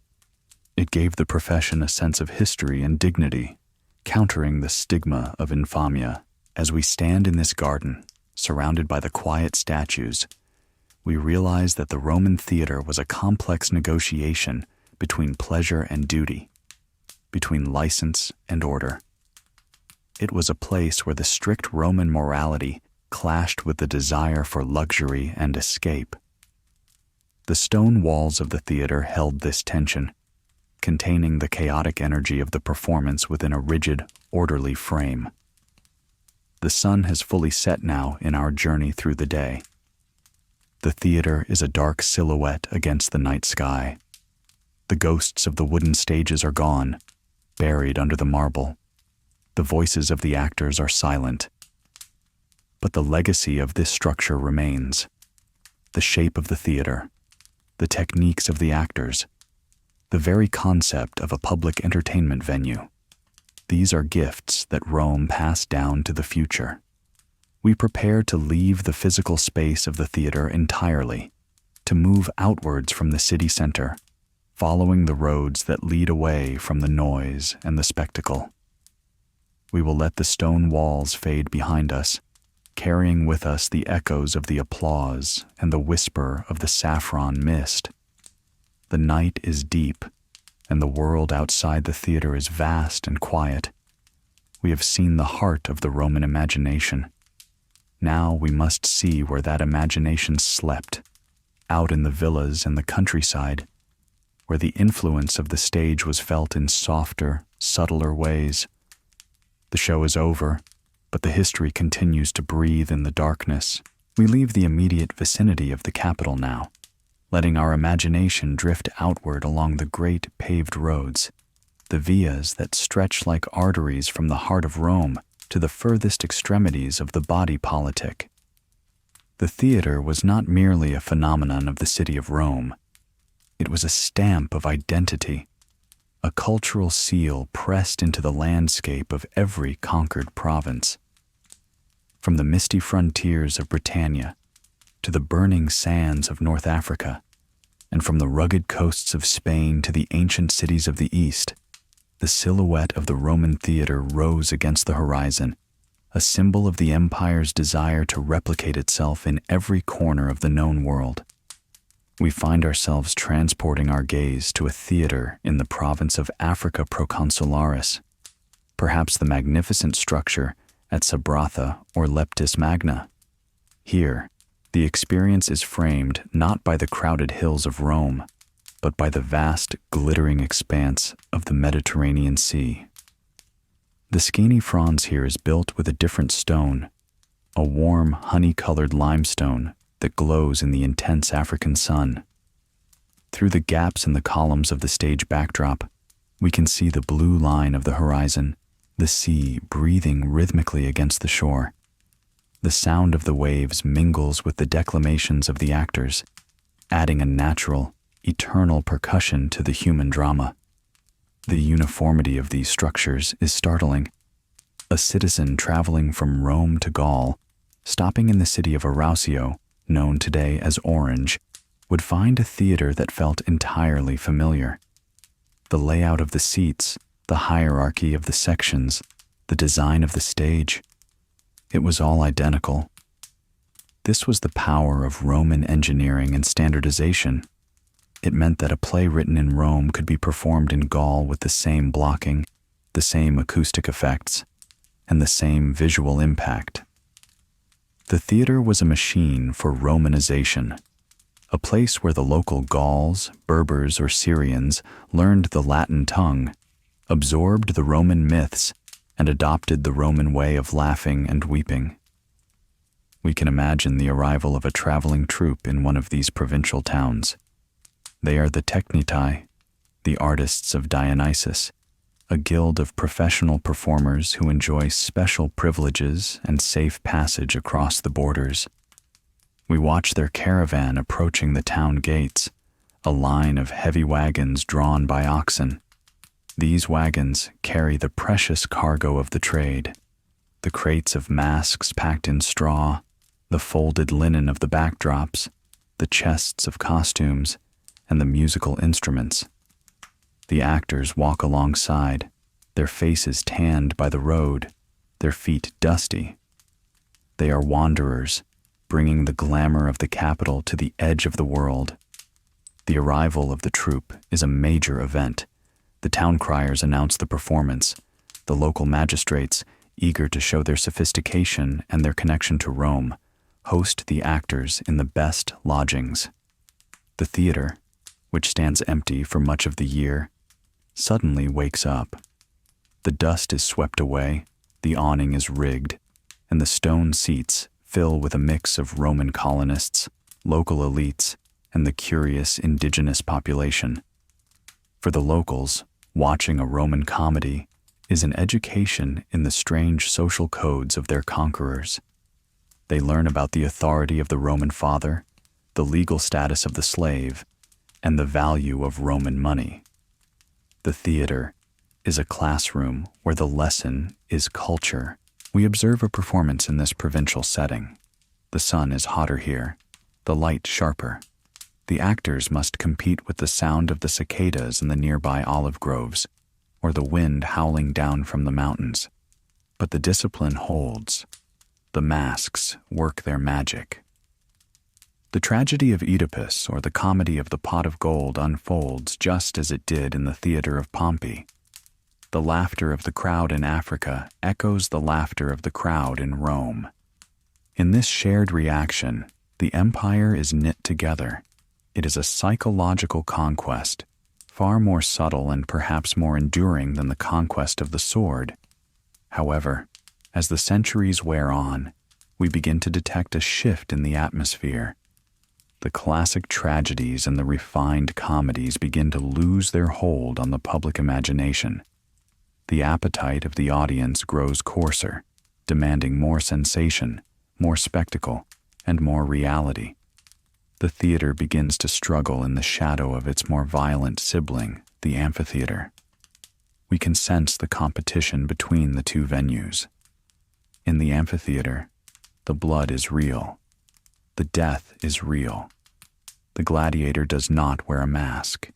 It gave the profession a sense of history and dignity, countering the stigma of infamia. As we stand in this garden, surrounded by the quiet statues, we realize that the Roman theater was a complex negotiation between pleasure and duty, between license and order. It was a place where the strict Roman morality clashed with the desire for luxury and escape. The stone walls of the theater held this tension, containing the chaotic energy of the performance within a rigid, orderly frame. The sun has fully set now in our journey through the day. The theater is a dark silhouette against the night sky. The ghosts of the wooden stages are gone, buried under the marble. The voices of the actors are silent. But the legacy of this structure remains. The shape of the theater, the techniques of the actors, the very concept of a public entertainment venue. These are gifts that Rome passed down to the future. We prepare to leave the physical space of the theater entirely, to move outwards from the city center, following the roads that lead away from the noise and the spectacle. We will let the stone walls fade behind us, carrying with us the echoes of the applause and the whisper of the saffron mist. The night is deep, and the world outside the theater is vast and quiet. We have seen the heart of the Roman imagination. Now we must see where that imagination slept, out in the villas and the countryside, where the influence of the stage was felt in softer, subtler ways. The show is over, but the history continues to breathe in the darkness. We leave the immediate vicinity of the capital now, letting our imagination drift outward along the great paved roads, the vias that stretch like arteries from the heart of Rome to the furthest extremities of the body politic. The theater was not merely a phenomenon of the city of Rome. It was a stamp of identity, a cultural seal pressed into the landscape of every conquered province. From the misty frontiers of Britannia to the burning sands of North Africa, and from the rugged coasts of Spain to the ancient cities of the East, the silhouette of the Roman theater rose against the horizon, a symbol of the empire's desire to replicate itself in every corner of the known world. We find ourselves transporting our gaze to a theater in the province of Africa Proconsularis, perhaps the magnificent structure at Sabratha or Leptis Magna. Here, the experience is framed not by the crowded hills of Rome, but by the vast, glittering expanse of the Mediterranean Sea. The skeiny fronds here is built with a different stone, a warm, honey-colored limestone that glows in the intense African sun. Through the gaps in the columns of the stage backdrop, we can see the blue line of the horizon, the sea breathing rhythmically against the shore. The sound of the waves mingles with the declamations of the actors, adding a natural, eternal percussion to the human drama. The uniformity of these structures is startling. A citizen traveling from Rome to Gaul, stopping in the city of Arausio, known today as Orange, would find a theater that felt entirely familiar. The layout of the seats, the hierarchy of the sections, the design of the stage, it was all identical. This was the power of Roman engineering and standardization. It meant that a play written in Rome could be performed in Gaul with the same blocking, the same acoustic effects, and the same visual impact. The theater was a machine for Romanization, a place where the local Gauls, Berbers, or Syrians learned the Latin tongue, absorbed the Roman myths, and adopted the Roman way of laughing and weeping. We can imagine the arrival of a traveling troupe in one of these provincial towns. They are the Technitai, the artists of Dionysus, a guild of professional performers who enjoy special privileges and safe passage across the borders. We watch their caravan approaching the town gates, a line of heavy wagons drawn by oxen. These wagons carry the precious cargo of the trade, the crates of masks packed in straw, the folded linen of the backdrops, the chests of costumes, and the musical instruments. The actors walk alongside, their faces tanned by the road, their feet dusty. They are wanderers, bringing the glamour of the capital to the edge of the world. The arrival of the troupe is a major event. The town criers announce the performance. The local magistrates, eager to show their sophistication and their connection to Rome, host the actors in the best lodgings. The theater, which stands empty for much of the year, suddenly wakes up. The dust is swept away, the awning is rigged, and the stone seats fill with a mix of Roman colonists, local elites, and the curious indigenous population. For the locals, watching a Roman comedy is an education in the strange social codes of their conquerors. They learn about the authority of the Roman father, the legal status of the slave, and the value of Roman money. The theater is a classroom where the lesson is culture. We observe a performance in this provincial setting. The sun is hotter here, the light sharper. The actors must compete with the sound of the cicadas in the nearby olive groves, or the wind howling down from the mountains. But the discipline holds. The masks work their magic. The tragedy of Oedipus, or the comedy of the pot of gold, unfolds just as it did in the theater of Pompey. The laughter of the crowd in Africa echoes the laughter of the crowd in Rome. In this shared reaction, the empire is knit together. It is a psychological conquest, far more subtle and perhaps more enduring than the conquest of the sword. However, as the centuries wear on, we begin to detect a shift in the atmosphere. The classic tragedies and the refined comedies begin to lose their hold on the public imagination. The appetite of the audience grows coarser, demanding more sensation, more spectacle, and more reality. The theater begins to struggle in the shadow of its more violent sibling, the amphitheater. We can sense the competition between the two venues. In the amphitheater, the blood is real. The death is real. The gladiator does not wear a mask.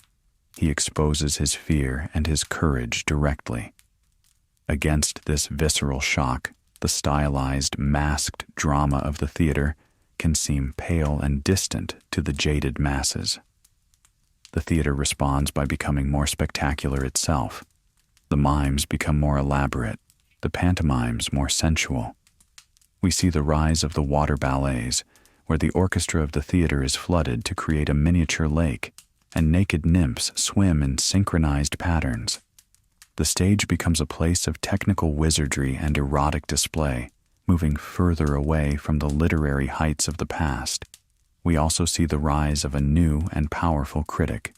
He exposes his fear and his courage directly. Against this visceral shock, the stylized, masked drama of the theater can seem pale and distant to the jaded masses. The theater responds by becoming more spectacular itself. The mimes become more elaborate, the pantomimes more sensual. We see the rise of the water ballets, where the orchestra of the theater is flooded to create a miniature lake, and naked nymphs swim in synchronized patterns. The stage becomes a place of technical wizardry and erotic display, moving further away from the literary heights of the past. We also see the rise of a new and powerful critic,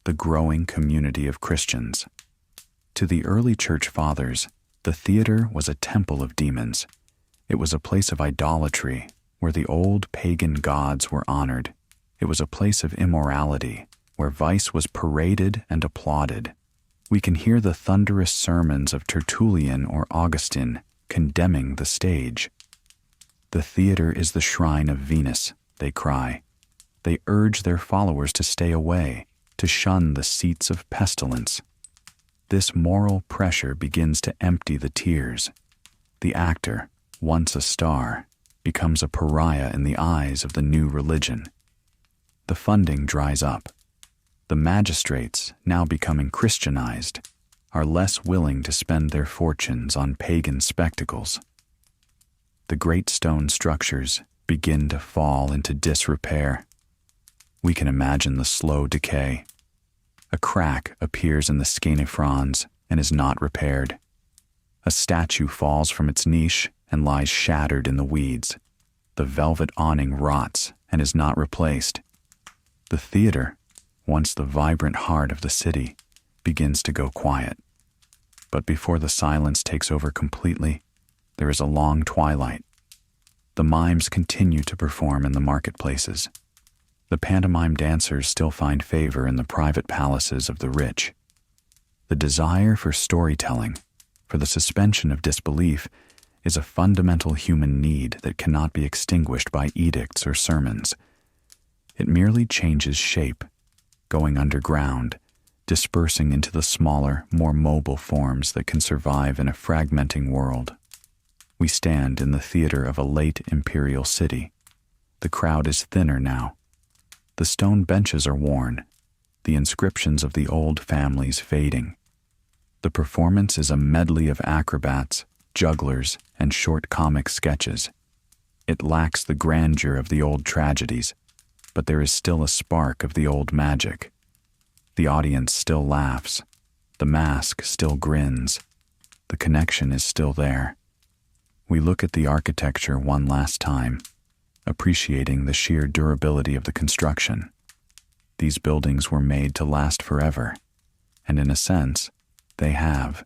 the growing community of Christians. To the early church fathers, the theater was a temple of demons. It was a place of idolatry, where the old pagan gods were honored. It was a place of immorality, where vice was paraded and applauded. We can hear the thunderous sermons of Tertullian or Augustine condemning the stage. The theater is the shrine of Venus, they cry. They urge their followers to stay away, to shun the seats of pestilence. This moral pressure begins to empty the tears. The actor, once a star, becomes a pariah in the eyes of the new religion. The funding dries up. The magistrates, now becoming Christianized, are less willing to spend their fortunes on pagan spectacles. The great stone structures begin to fall into disrepair. We can imagine the slow decay. A crack appears in the scaenifrons and is not repaired. A statue falls from its niche and lies shattered in the weeds. The velvet awning rots and is not replaced. The theater, once the vibrant heart of the city, begins to go quiet. But before the silence takes over completely, there is a long twilight. The mimes continue to perform in the marketplaces. The pantomime dancers still find favor in the private palaces of the rich. The desire for storytelling, for the suspension of disbelief, is a fundamental human need that cannot be extinguished by edicts or sermons. It merely changes shape, going underground, dispersing into the smaller, more mobile forms that can survive in a fragmenting world. We stand in the theater of a late imperial city. The crowd is thinner now. The stone benches are worn, the inscriptions of the old families fading. The performance is a medley of acrobats, jugglers, and short comic sketches. It lacks the grandeur of the old tragedies, but there is still a spark of the old magic. The audience still laughs. The mask still grins. The connection is still there. We look at the architecture one last time, appreciating the sheer durability of the construction. These buildings were made to last forever, and in a sense, they have.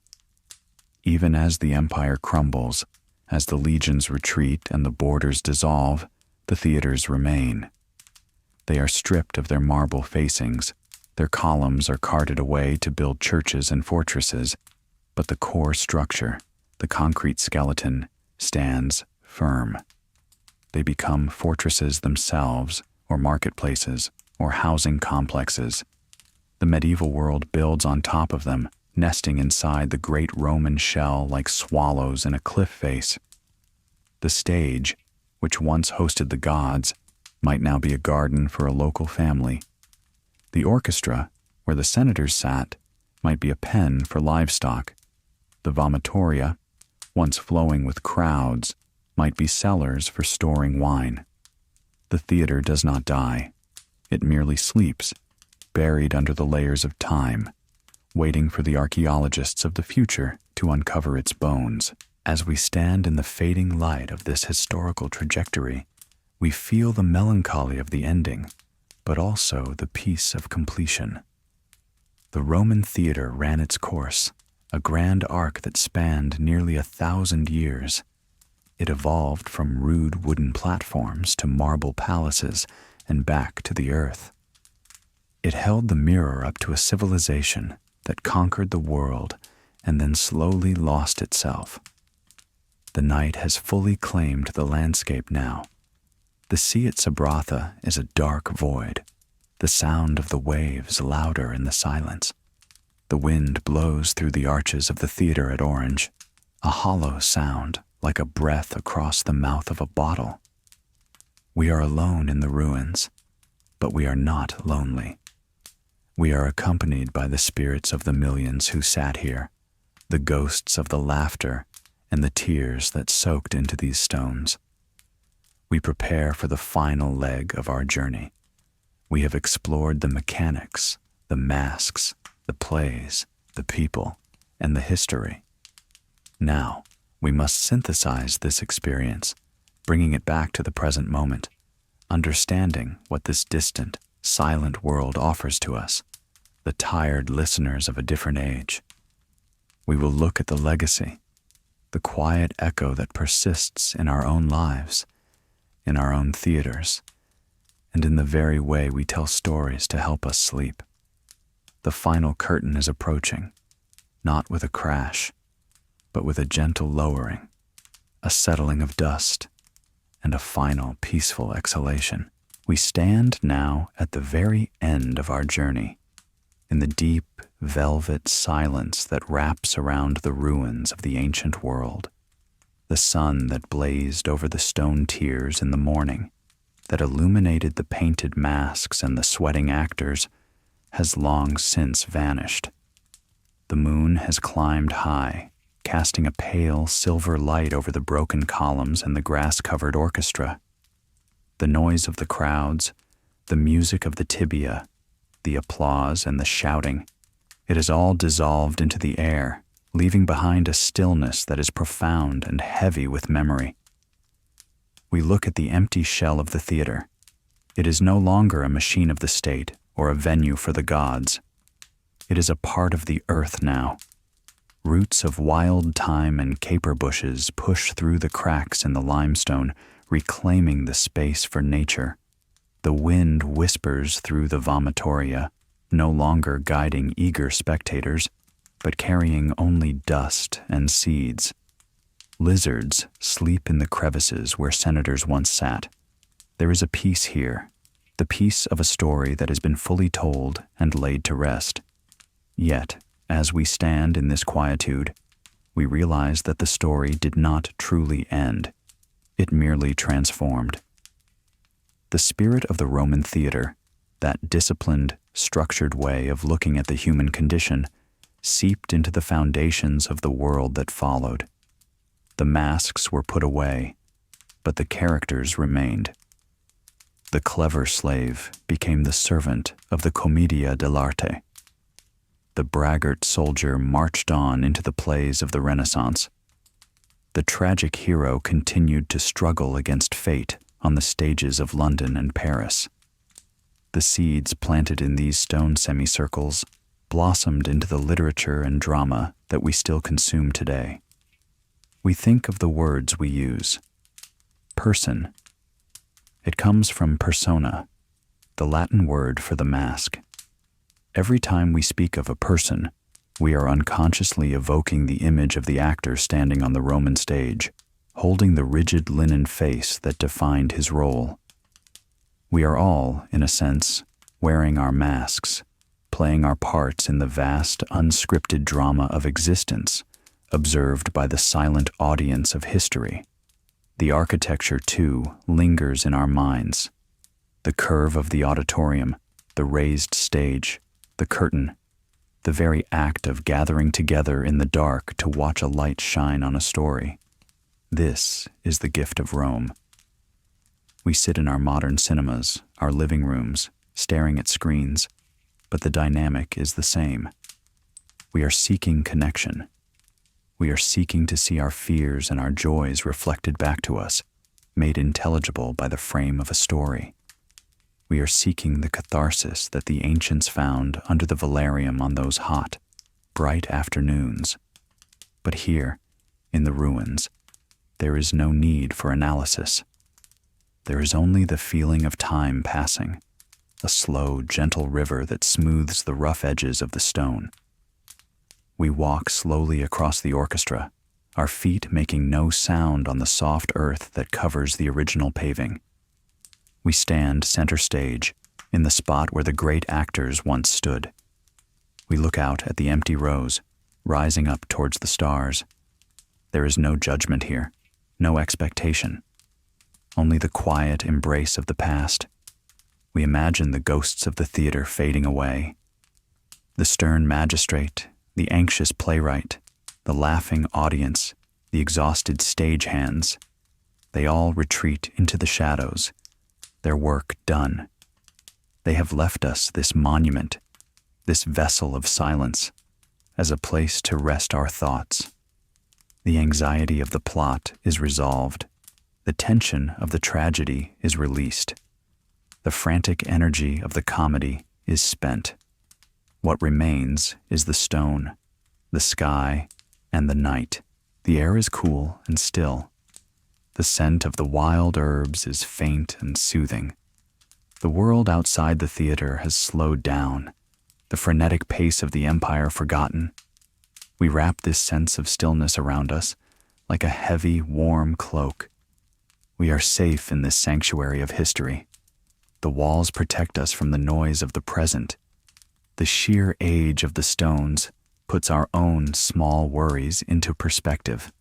Even as the empire crumbles, as the legions retreat and the borders dissolve, the theaters remain. They are stripped of their marble facings, their columns are carted away to build churches and fortresses, but the core structure, the concrete skeleton, stands firm. They become fortresses themselves, or marketplaces, or housing complexes. The medieval world builds on top of them, nesting inside the great Roman shell like swallows in a cliff face. The stage, which once hosted the gods, might now be a garden for a local family. The orchestra, where the senators sat, might be a pen for livestock. The vomitoria, once flowing with crowds, might be cellars for storing wine. The theater does not die. It merely sleeps, buried under the layers of time, waiting for the archaeologists of the future to uncover its bones. As we stand in the fading light of this historical trajectory, we feel the melancholy of the ending, but also the peace of completion. The Roman theater ran its course, a grand arc that spanned nearly 1,000 years. It evolved from rude wooden platforms to marble palaces and back to the earth. It held the mirror up to a civilization that conquered the world and then slowly lost itself. The night has fully claimed the landscape now. The sea at Sabratha is a dark void, the sound of the waves louder in the silence. The wind blows through the arches of the theater at Orange, a hollow sound like a breath across the mouth of a bottle. We are alone in the ruins, but we are not lonely. We are accompanied by the spirits of the millions who sat here, the ghosts of the laughter and the tears that soaked into these stones. We prepare for the final leg of our journey. We have explored the mechanics, the masks, the plays, the people, and the history. Now, we must synthesize this experience, bringing it back to the present moment, understanding what this distant, silent world offers to us, the tired listeners of a different age. We will look at the legacy, the quiet echo that persists in our own lives, in our own theaters, and in the very way we tell stories to help us sleep. The final curtain is approaching, not with a crash, but with a gentle lowering, a settling of dust, and a final peaceful exhalation. We stand now at the very end of our journey, in the deep velvet silence that wraps around the ruins of the ancient world. The sun that blazed over the stone tiers in the morning, that illuminated the painted masks and the sweating actors, has long since vanished. The moon has climbed high, casting a pale silver light over the broken columns and the grass-covered orchestra. The noise of the crowds, the music of the tibia, the applause and the shouting, it is all dissolved into the air, leaving behind a stillness that is profound and heavy with memory. We look at the empty shell of the theater. It is no longer a machine of the state or a venue for the gods. It is a part of the earth now. Roots of wild thyme and caper bushes push through the cracks in the limestone, reclaiming the space for nature. The wind whispers through the vomitoria, no longer guiding eager spectators, but carrying only dust and seeds. Lizards sleep in the crevices where senators once sat. There is a peace here, the peace of a story that has been fully told and laid to rest. Yet, as we stand in this quietude, we realize that the story did not truly end. It merely transformed. The spirit of the Roman theater, that disciplined, structured way of looking at the human condition, seeped into the foundations of the world that followed. The masks were put away, but the characters remained. The clever slave became the servant of the commedia dell'arte. The braggart soldier marched on into the plays of the Renaissance. The tragic hero continued to struggle against fate on the stages of London and Paris. The seeds planted in these stone semicircles blossomed into the literature and drama that we still consume today. We think of the words we use. Person. It comes from persona, the Latin word for the mask. Every time we speak of a person, we are unconsciously evoking the image of the actor standing on the Roman stage, holding the rigid linen face that defined his role. We are all, in a sense, wearing our masks, playing our parts in the vast, unscripted drama of existence, observed by the silent audience of history. The architecture, too, lingers in our minds. The curve of the auditorium, the raised stage, the curtain, the very act of gathering together in the dark to watch a light shine on a story. This is the gift of Rome. We sit in our modern cinemas, our living rooms, staring at screens, but the dynamic is the same. We are seeking connection. We are seeking to see our fears and our joys reflected back to us, made intelligible by the frame of a story. We are seeking the catharsis that the ancients found under the velarium on those hot, bright afternoons. But here, in the ruins, there is no need for analysis. There is only the feeling of time passing, a slow, gentle river that smooths the rough edges of the stone. We walk slowly across the orchestra, our feet making no sound on the soft earth that covers the original paving. We stand center stage, in the spot where the great actors once stood. We look out at the empty rows, rising up towards the stars. There is no judgment here, no expectation, only the quiet embrace of the past. We imagine the ghosts of the theater fading away. The stern magistrate, the anxious playwright, the laughing audience, the exhausted stagehands, they all retreat into the shadows, their work done. They have left us this monument, this vessel of silence, as a place to rest our thoughts. The anxiety of the plot is resolved. The tension of the tragedy is released. The frantic energy of the comedy is spent. What remains is the stone, the sky, and the night. The air is cool and still. The scent of the wild herbs is faint and soothing. The world outside the theater has slowed down, the frenetic pace of the empire forgotten. We wrap this sense of stillness around us like a heavy, warm cloak. We are safe in this sanctuary of history. The walls protect us from the noise of the present. The sheer age of the stones puts our own small worries into perspective.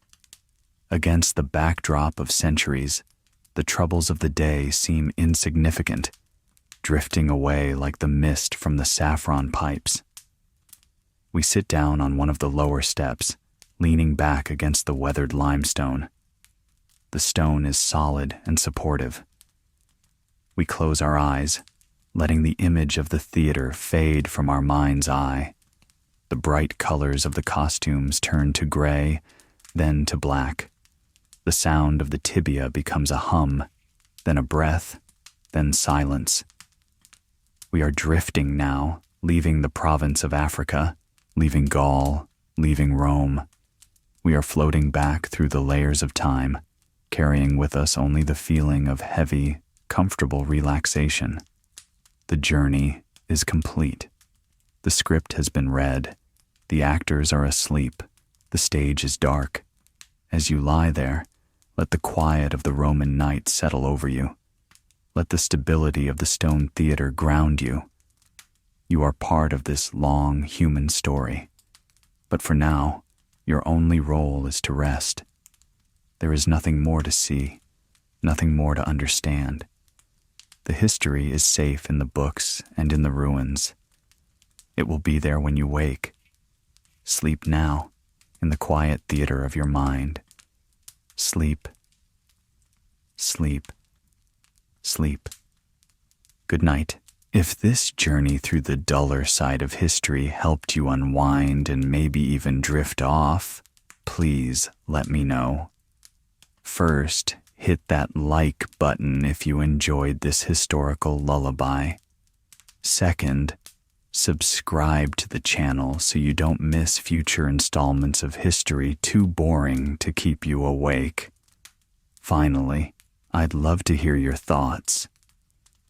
Against the backdrop of centuries, the troubles of the day seem insignificant, drifting away like the mist from the saffron pipes. We sit down on one of the lower steps, leaning back against the weathered limestone. The stone is solid and supportive. We close our eyes, letting the image of the theater fade from our mind's eye. The bright colors of the costumes turn to gray, then to black. The sound of the tibia becomes a hum, then a breath, then silence. We are drifting now, leaving the province of Africa, leaving Gaul, leaving Rome. We are floating back through the layers of time, carrying with us only the feeling of heavy, comfortable relaxation. The journey is complete. The script has been read. The actors are asleep. The stage is dark. As you lie there, let the quiet of the Roman night settle over you. Let the stability of the stone theater ground you. You are part of this long human story. But for now, your only role is to rest. There is nothing more to see, nothing more to understand. The history is safe in the books and in the ruins. It will be there when you wake. Sleep now, in the quiet theater of your mind. Sleep, sleep, sleep. Good night. If this journey through the duller side of history helped you unwind and maybe even drift off, please let me know. First, hit that like button if you enjoyed this historical lullaby. Second, subscribe to the channel so you don't miss future installments of history too boring to keep you awake. Finally, I'd love to hear your thoughts.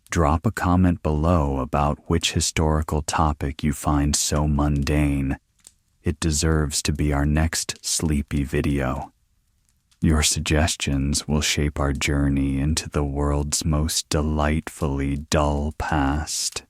Drop a comment below about which historical topic you find so mundane. It deserves to be our next sleepy video. Your suggestions will shape our journey into the world's most delightfully dull past.